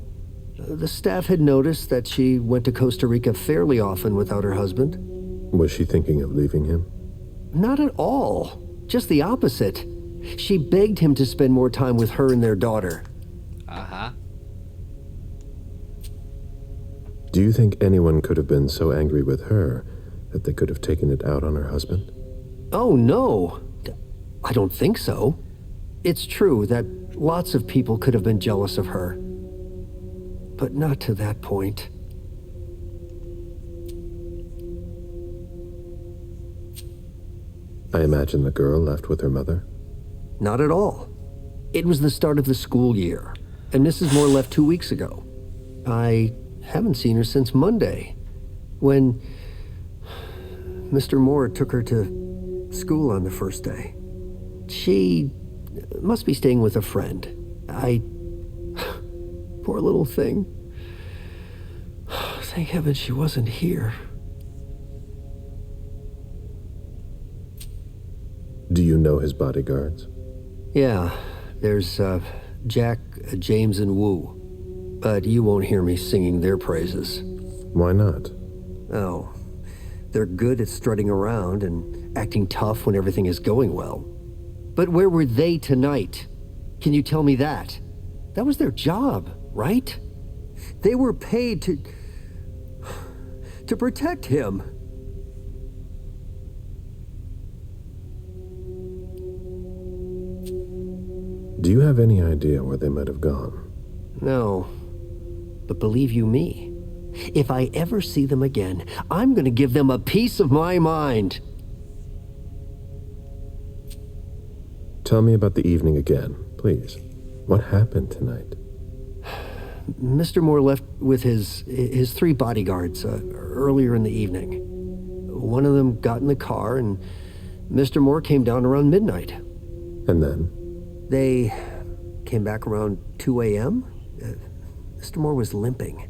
The staff had noticed that she went to Costa Rica fairly often without her husband. Was she thinking of leaving him? Not at all. Just the opposite. She begged him to spend more time with her and their daughter. Uh-huh. Do you think anyone could have been so angry with her that they could have taken it out on her husband? Oh, no. I don't think so. It's true that lots of people could have been jealous of her. But not to that point. I imagine the girl left with her mother? Not at all. It was the start of the school year, and Mrs. Moore left 2 weeks ago. I haven't seen her since Monday, when Mr. Moore took her to school on the first day. She must be staying with a friend. Poor little thing. Thank heaven she wasn't here. Do you know his bodyguards? Yeah, there's Jack, James, and Wu. But you won't hear me singing their praises. Why not? Oh, they're good at strutting around and acting tough when everything is going well. But where were they tonight? Can you tell me that? That was their job, right? They were paid to protect him. Do you have any idea where they might have gone? No, but believe you me, if I ever see them again, I'm gonna give them a piece of my mind. Tell me about the evening again, please. What happened tonight? Mr. Moore left with his 3 bodyguards earlier in the evening. One of them got in the car, and Mr. Moore came down around midnight. And then? They came back around 2 a.m. Mr. Moore was limping.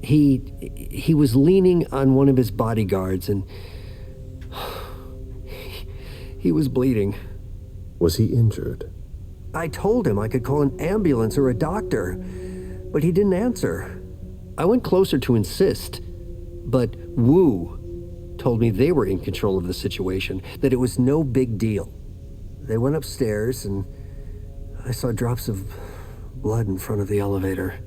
He was leaning on one of his bodyguards, and he was bleeding. Was he injured? I told him I could call an ambulance or a doctor, but he didn't answer. I went closer to insist, but Wu told me they were in control of the situation, that it was no big deal. They went upstairs, and I saw drops of blood in front of the elevator.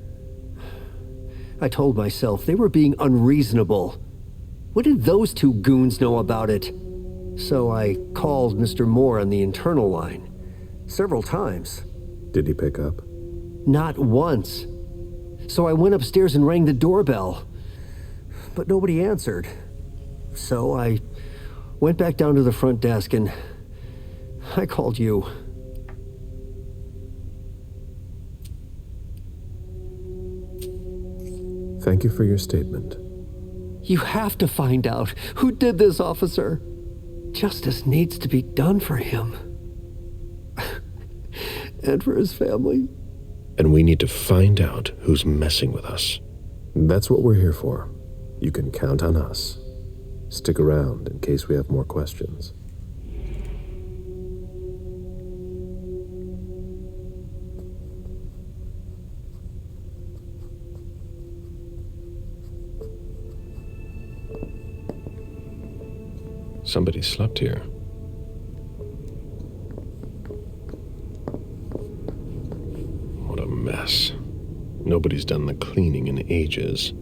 I told myself they were being unreasonable. What did those 2 goons know about it? So I called Mr. Moore on the internal line several times. Did he pick up? Not once. So I went upstairs and rang the doorbell, but nobody answered. So I went back down to the front desk and I called you. Thank you for your statement. You have to find out who did this, officer. Justice needs to be done for him. And for his family. And we need to find out who's messing with us. That's what we're here for. You can count on us. Stick around in case we have more questions. Somebody slept here. What a mess. Nobody's done the cleaning in ages.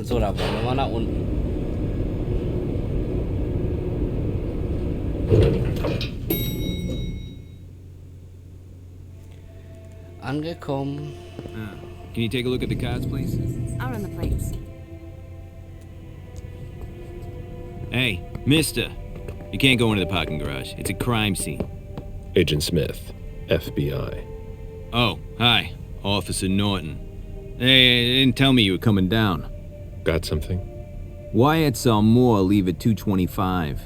So, da wollen wir mal nach unten. Angekommen. Can you take a look at the cards, please? I'll run the plates. Hey, mister. You can't go into the parking garage. It's a crime scene. Agent Smith, FBI. Oh, hi. Officer Norton. Hey, didn't tell me you were coming down. Got something? Wyatt saw Moore leave at 2:25.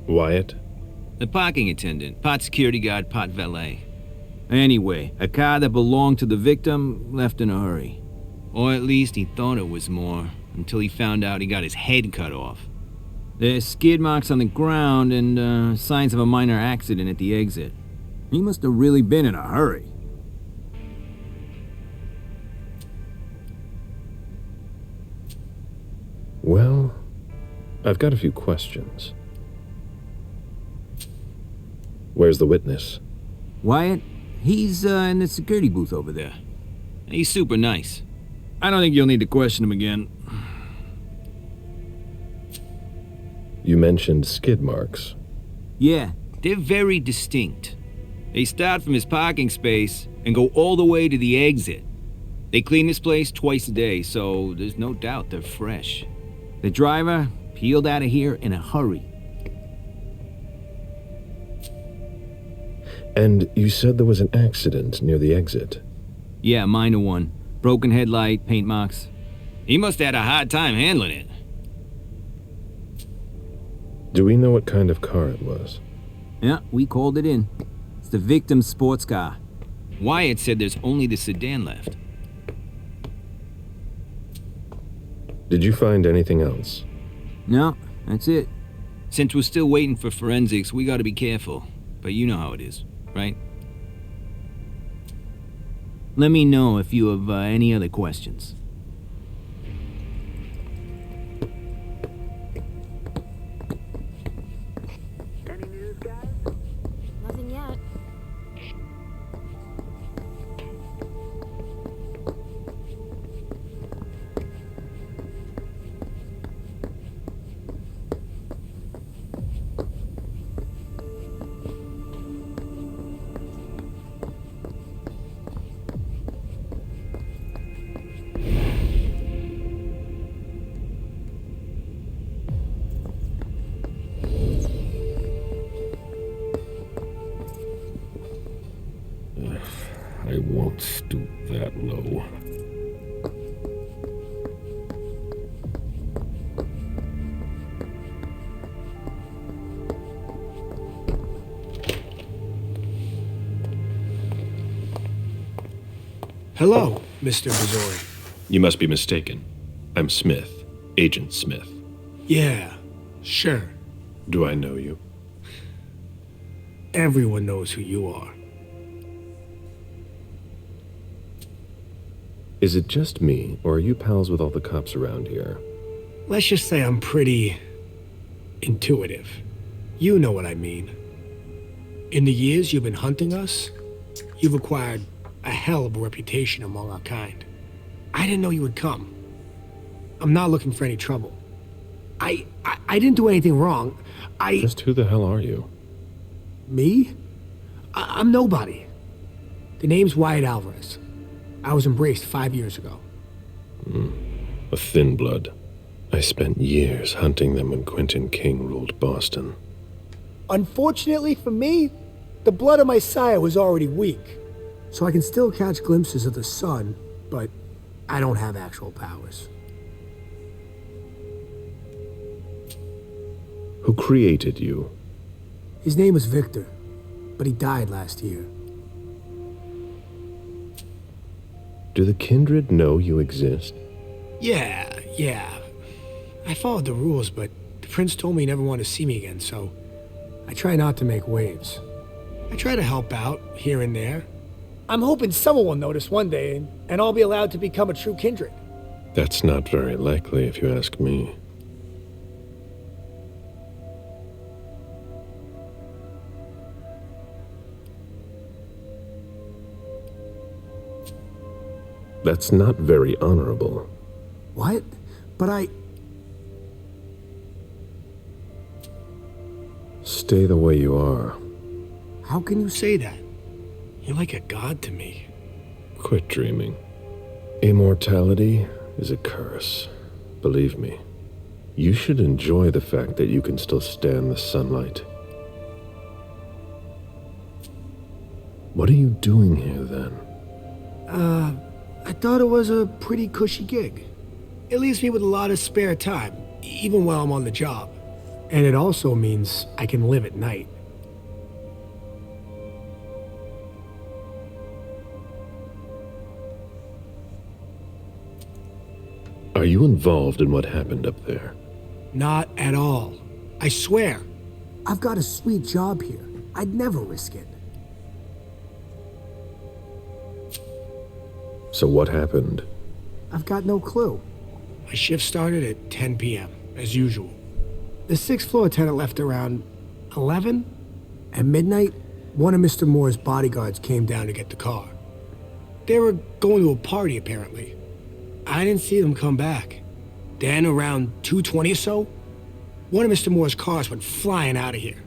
Wyatt? The parking attendant, part security guard, part valet. Anyway, a car that belonged to the victim left in a hurry. Or at least he thought it was more, until he found out he got his head cut off. There's skid marks on the ground and signs of a minor accident at the exit. He must have really been in a hurry. Well, I've got a few questions. Where's the witness? Wyatt? He's in the security booth over there. He's super nice. I don't think you'll need to question him again. You mentioned skid marks. Yeah, they're very distinct. They start from his parking space and go all the way to the exit. They clean this place twice a day, so there's no doubt they're fresh. The driver peeled out of here in a hurry. And you said there was an accident near the exit? Yeah, minor one. Broken headlight, paint marks. He must have had a hard time handling it. Do we know what kind of car it was? Yeah, we called it in. It's the victim's sports car. Wyatt said there's only the sedan left. Did you find anything else? No, that's it. Since we're still waiting for forensics, we gotta be careful. But you know how it is, right? Let me know if you have any other questions. Any news, guys? Nothing yet. I won't stoop that low. Hello, Mr. Bazori. You must be mistaken. I'm Smith, Agent Smith. Yeah, sure. Do I know you? Everyone knows who you are. Is it just me, or are you pals with all the cops around here? Let's just say I'm pretty intuitive. You know what I mean. In the years you've been hunting us, you've acquired a hell of a reputation among our kind. I didn't know you would come. I'm not looking for any trouble. I didn't do anything wrong. Just who the hell are you? Me? I'm nobody. The name's Wyatt Alvarez. I was embraced 5 years ago. A thin blood. I spent years hunting them when Quentin King ruled Boston. Unfortunately for me, the blood of my sire was already weak. So I can still catch glimpses of the sun, but I don't have actual powers. Who created you? His name was Victor, but he died last year. Do the kindred know you exist? Yeah. I followed the rules, but the prince told me he never wanted to see me again, so I try not to make waves. I try to help out, here and there. I'm hoping someone will notice one day, and I'll be allowed to become a true kindred. That's not very likely, if you ask me. That's not very honorable. What? But Stay the way you are. How can you say that? You're like a god to me. Quit dreaming. Immortality is a curse. Believe me. You should enjoy the fact that you can still stand the sunlight. What are you doing here, then? I thought it was a pretty cushy gig. It leaves me with a lot of spare time, even while I'm on the job. And it also means I can live at night. Are you involved in what happened up there? Not at all. I swear. I've got a sweet job here. I'd never risk it. So what happened? I've got no clue. My shift started at 10 p.m., as usual. The 6th floor tenant left around 11? At midnight, one of Mr. Moore's bodyguards came down to get the car. They were going to a party, apparently. I didn't see them come back. Then, around 2:20 or so, one of Mr. Moore's cars went flying out of here.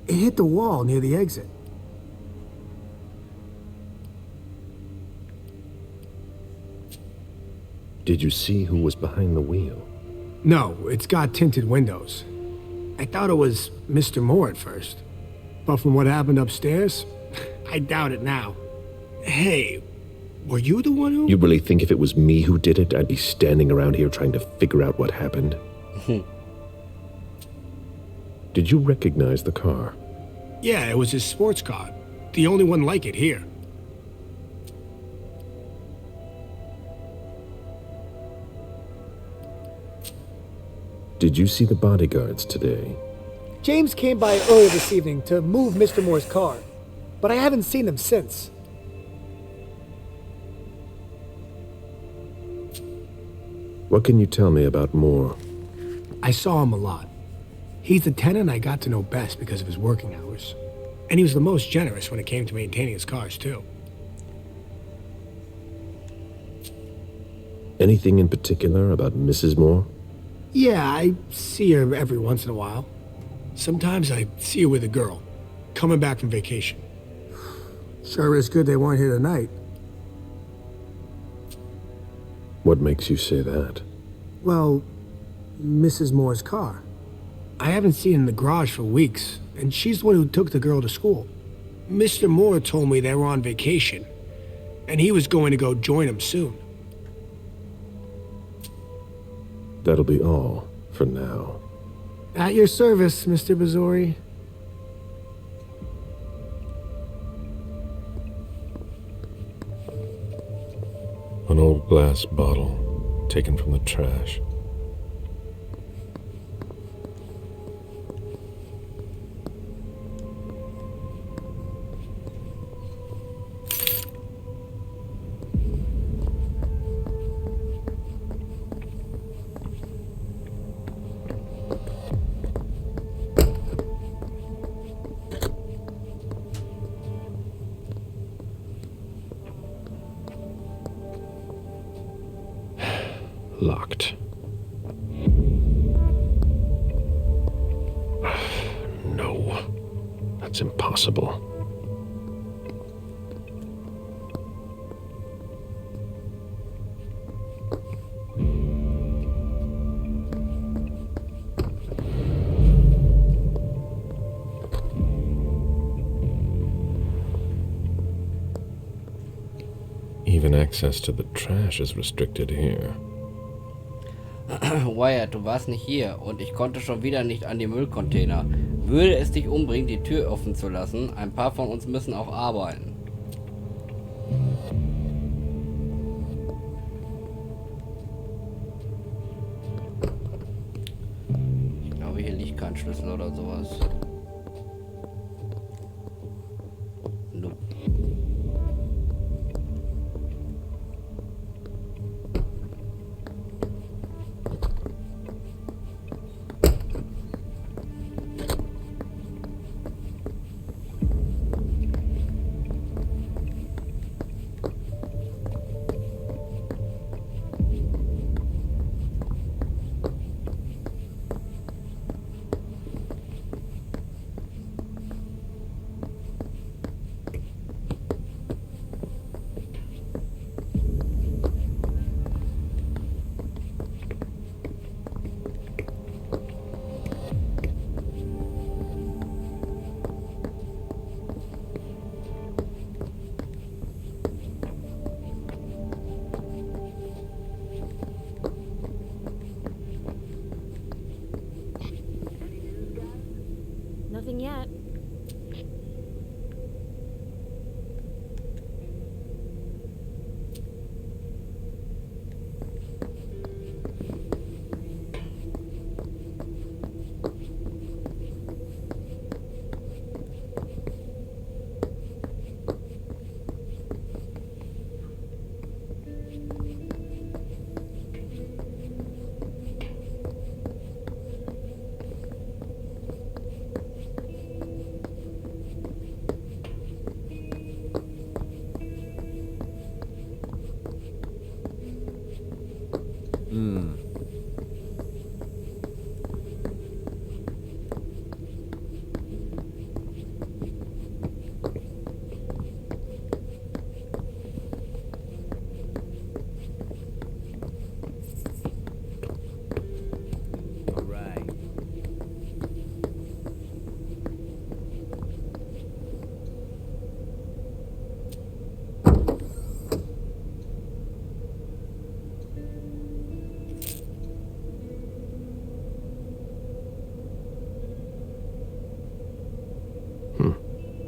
It hit the wall near the exit. Did you see who was behind the wheel? No, it's got tinted windows. I thought it was Mr. Moore at first. But from what happened upstairs, I doubt it now. Hey, were you the one who... You really think if it was me who did it, I'd be standing around here trying to figure out what happened? Did you recognize the car? Yeah, it was his sports car. The only one like it here. Did you see the bodyguards today? James came by earlier this evening to move Mr. Moore's car, but I haven't seen them since. What can you tell me about Moore? I saw him a lot. He's the tenant I got to know best because of his working hours. And he was the most generous when it came to maintaining his cars, too. Anything in particular about Mrs. Moore? Yeah, I see her every once in a while. Sometimes I see her with a girl, coming back from vacation. Sure is good they weren't here tonight. What makes you say that? Well, Mrs. Moore's car. I haven't seen her in the garage for weeks, and she's the one who took the girl to school. Mr. Moore told me they were on vacation, and he was going to go join them soon. That'll be all for now. At your service, Mr. Bazzori. An old glass bottle taken from the trash. Locked. No, that's impossible. Even access to the trash is restricted here. Wyatt, du warst nicht hier und ich konnte schon wieder nicht an die Müllcontainer. Würde es dich umbringen, die Tür offen zu lassen? Ein paar von uns müssen auch arbeiten. Ich glaube, hier liegt kein Schlüssel oder sowas. Nope. Nothing yet.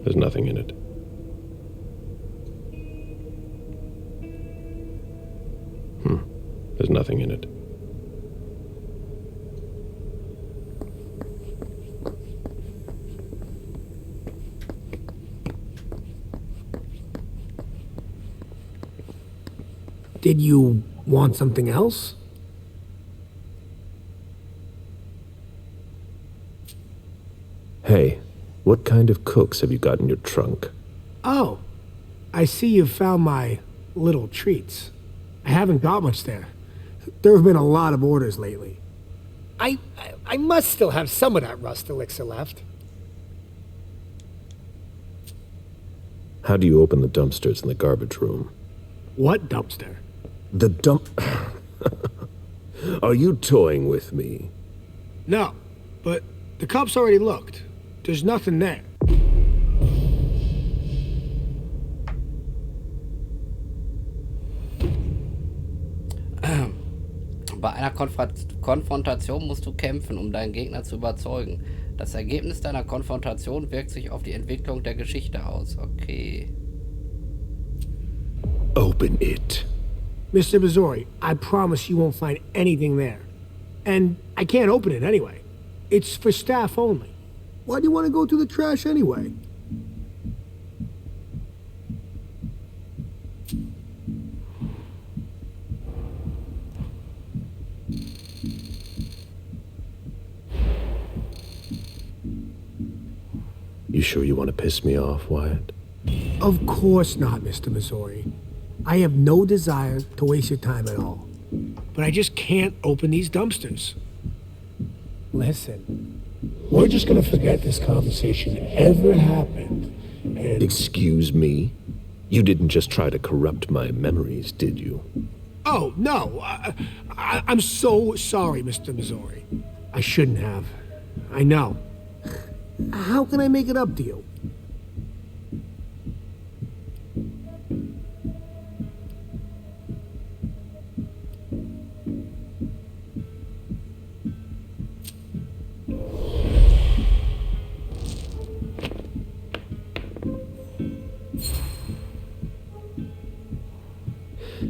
There's nothing in it. There's nothing in it. Did you want something else? Hey, what kind of cooks have you got in your trunk? Oh, I see you've found my little treats. I haven't got much there. There have been a lot of orders lately. I must still have some of that rust elixir left. How do you open the dumpsters in the garbage room? What dumpster? The dump... Are you toying with me? No, but the cops already looked. There's nothing there. Bei einer Konfrontation musst du kämpfen, um deinen Gegner zu überzeugen. Das Ergebnis deiner Konfrontation wirkt sich auf die Entwicklung der Geschichte aus. Okay. Open it. Mr. Missouri, I promise you won't find anything there. And I can't open it anyway. It's for staff only. Why do you want to go through the trash anyway? You sure you want to piss me off, Wyatt? Of course not, Mr. Missouri. I have no desire to waste your time at all. But I just can't open these dumpsters. Listen, we're just gonna forget this conversation ever happened, and... Excuse me? You didn't just try to corrupt my memories, did you? Oh, no. I'm so sorry, Mr. Missouri. I shouldn't have. I know. How can I make it up to you?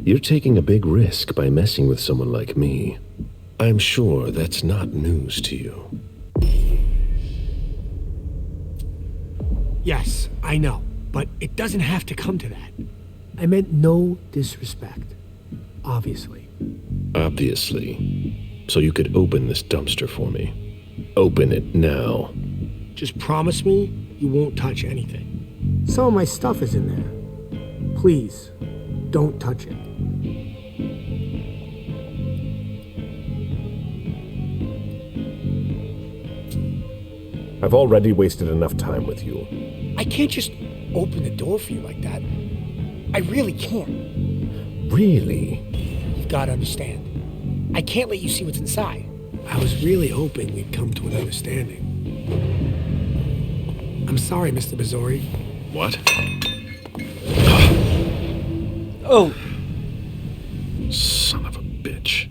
You're taking a big risk by messing with someone like me. I'm sure that's not news to you. Yes, I know, but it doesn't have to come to that. I meant no disrespect, obviously. Obviously. So you could open this dumpster for me. Open it now. Just promise me you won't touch anything. Some of my stuff is in there. Please, don't touch it. I've already wasted enough time with you. I can't just open the door for you like that. I really can't. Really? You've got to understand. I can't let you see what's inside. I was really hoping we'd come to an understanding. I'm sorry, Mr. Missouri. What? Oh! Son of a bitch.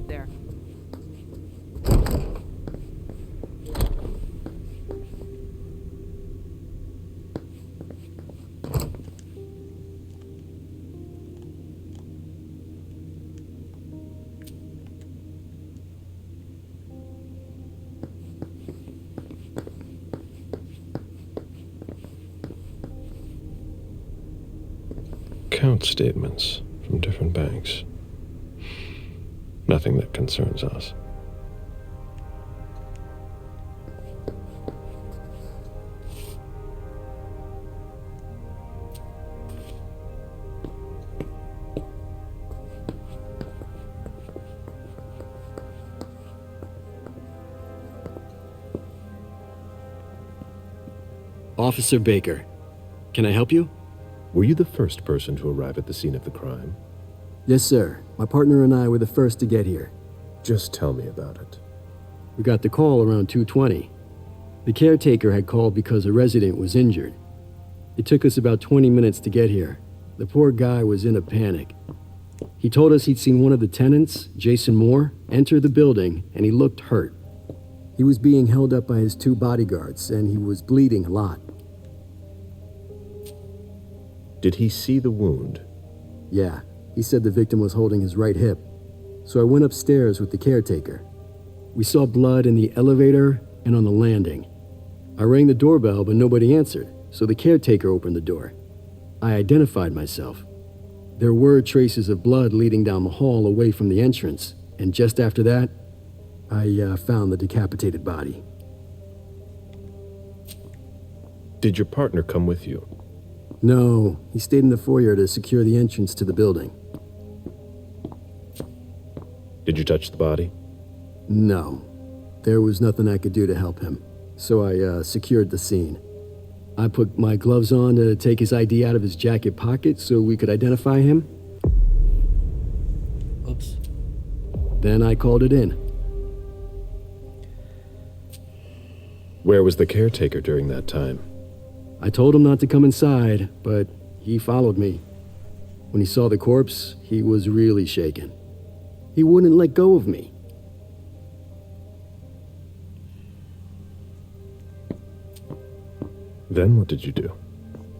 There. Account statements from different banks. Nothing that concerns us. Officer Baker, can I help you? Were you the first person to arrive at the scene of the crime? Yes, sir. My partner and I were the first to get here. Just tell me about it. We got the call around 2:20. The caretaker had called because a resident was injured. It took us about 20 minutes to get here. The poor guy was in a panic. He told us he'd seen one of the tenants, Jason Moore, enter the building, and he looked hurt. He was being held up by his 2 bodyguards, and he was bleeding a lot. Did he see the wound? Yeah, he said the victim was holding his right hip. So I went upstairs with the caretaker. We saw blood in the elevator and on the landing. I rang the doorbell, but nobody answered, so the caretaker opened the door. I identified myself. There were traces of blood leading down the hall away from the entrance, and just after that, I found the decapitated body. Did your partner come with you? No, he stayed in the foyer to secure the entrance to the building. Did you touch the body? No. There was nothing I could do to help him, so I secured the scene. I put my gloves on to take his ID out of his jacket pocket so we could identify him. Oops. Then I called it in. Where was the caretaker during that time? I told him not to come inside, but he followed me. When he saw the corpse, he was really shaken. He wouldn't let go of me. Then what did you do?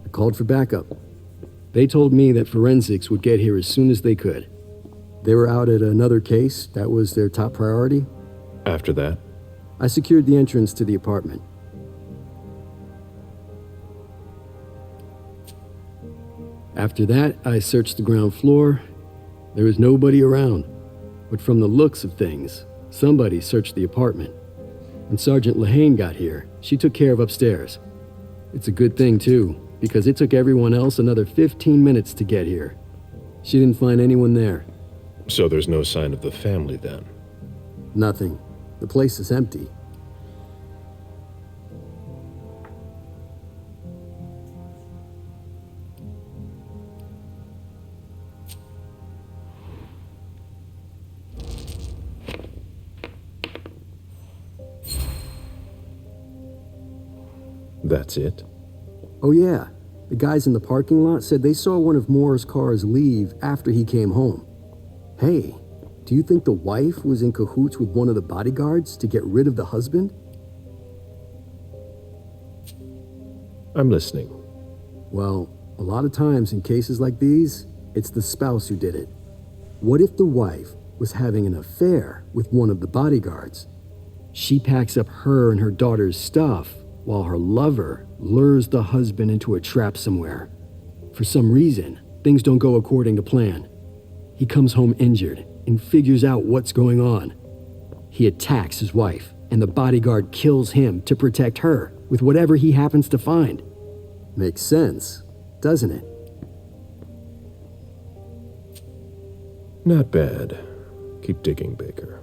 I called for backup. They told me that forensics would get here as soon as they could. They were out at another case. That was their top priority. After that? I secured the entrance to the apartment. After that, I searched the ground floor. There was nobody around. But from the looks of things, somebody searched the apartment. When Sergeant Lehane got here, she took care of upstairs. It's a good thing, too, because it took everyone else another 15 minutes to get here. She didn't find anyone there. So there's no sign of the family then? Nothing. The place is empty. That's it? Oh yeah, the guys in the parking lot said they saw one of Moore's cars leave after he came home. Hey, do you think the wife was in cahoots with one of the bodyguards to get rid of the husband? I'm listening. Well, a lot of times in cases like these, it's the spouse who did it. What if the wife was having an affair with one of the bodyguards? She packs up her and her daughter's stuff while her lover lures the husband into a trap somewhere. For some reason, things don't go according to plan. He comes home injured and figures out what's going on. he attacks his wife, and the bodyguard kills him to protect her with whatever he happens to find. Makes sense, doesn't it? Not bad. Keep digging, Baker.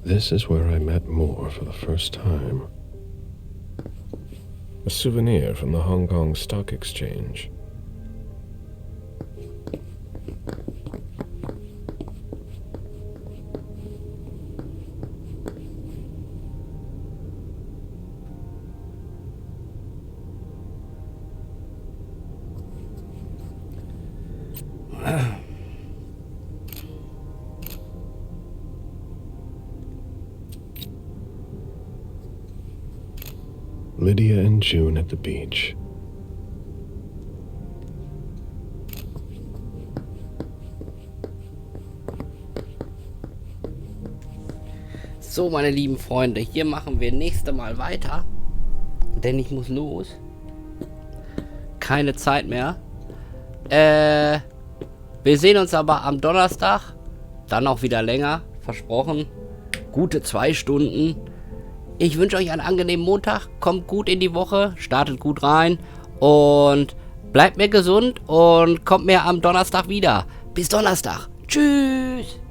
This is where I met Moore for the first time. A souvenir from the Hong Kong Stock Exchange. Lydia and June at the beach. So, meine lieben Freunde, hier machen wir nächste Mal weiter. Denn ich muss los. Keine Zeit mehr. Wir sehen uns aber am Donnerstag. Dann auch wieder länger. Versprochen. Gute 2 Stunden. Ich wünsche euch einen angenehmen Montag. Kommt gut in die Woche. Startet gut rein. Und bleibt mir gesund. Und kommt mir am Donnerstag wieder. Bis Donnerstag. Tschüss.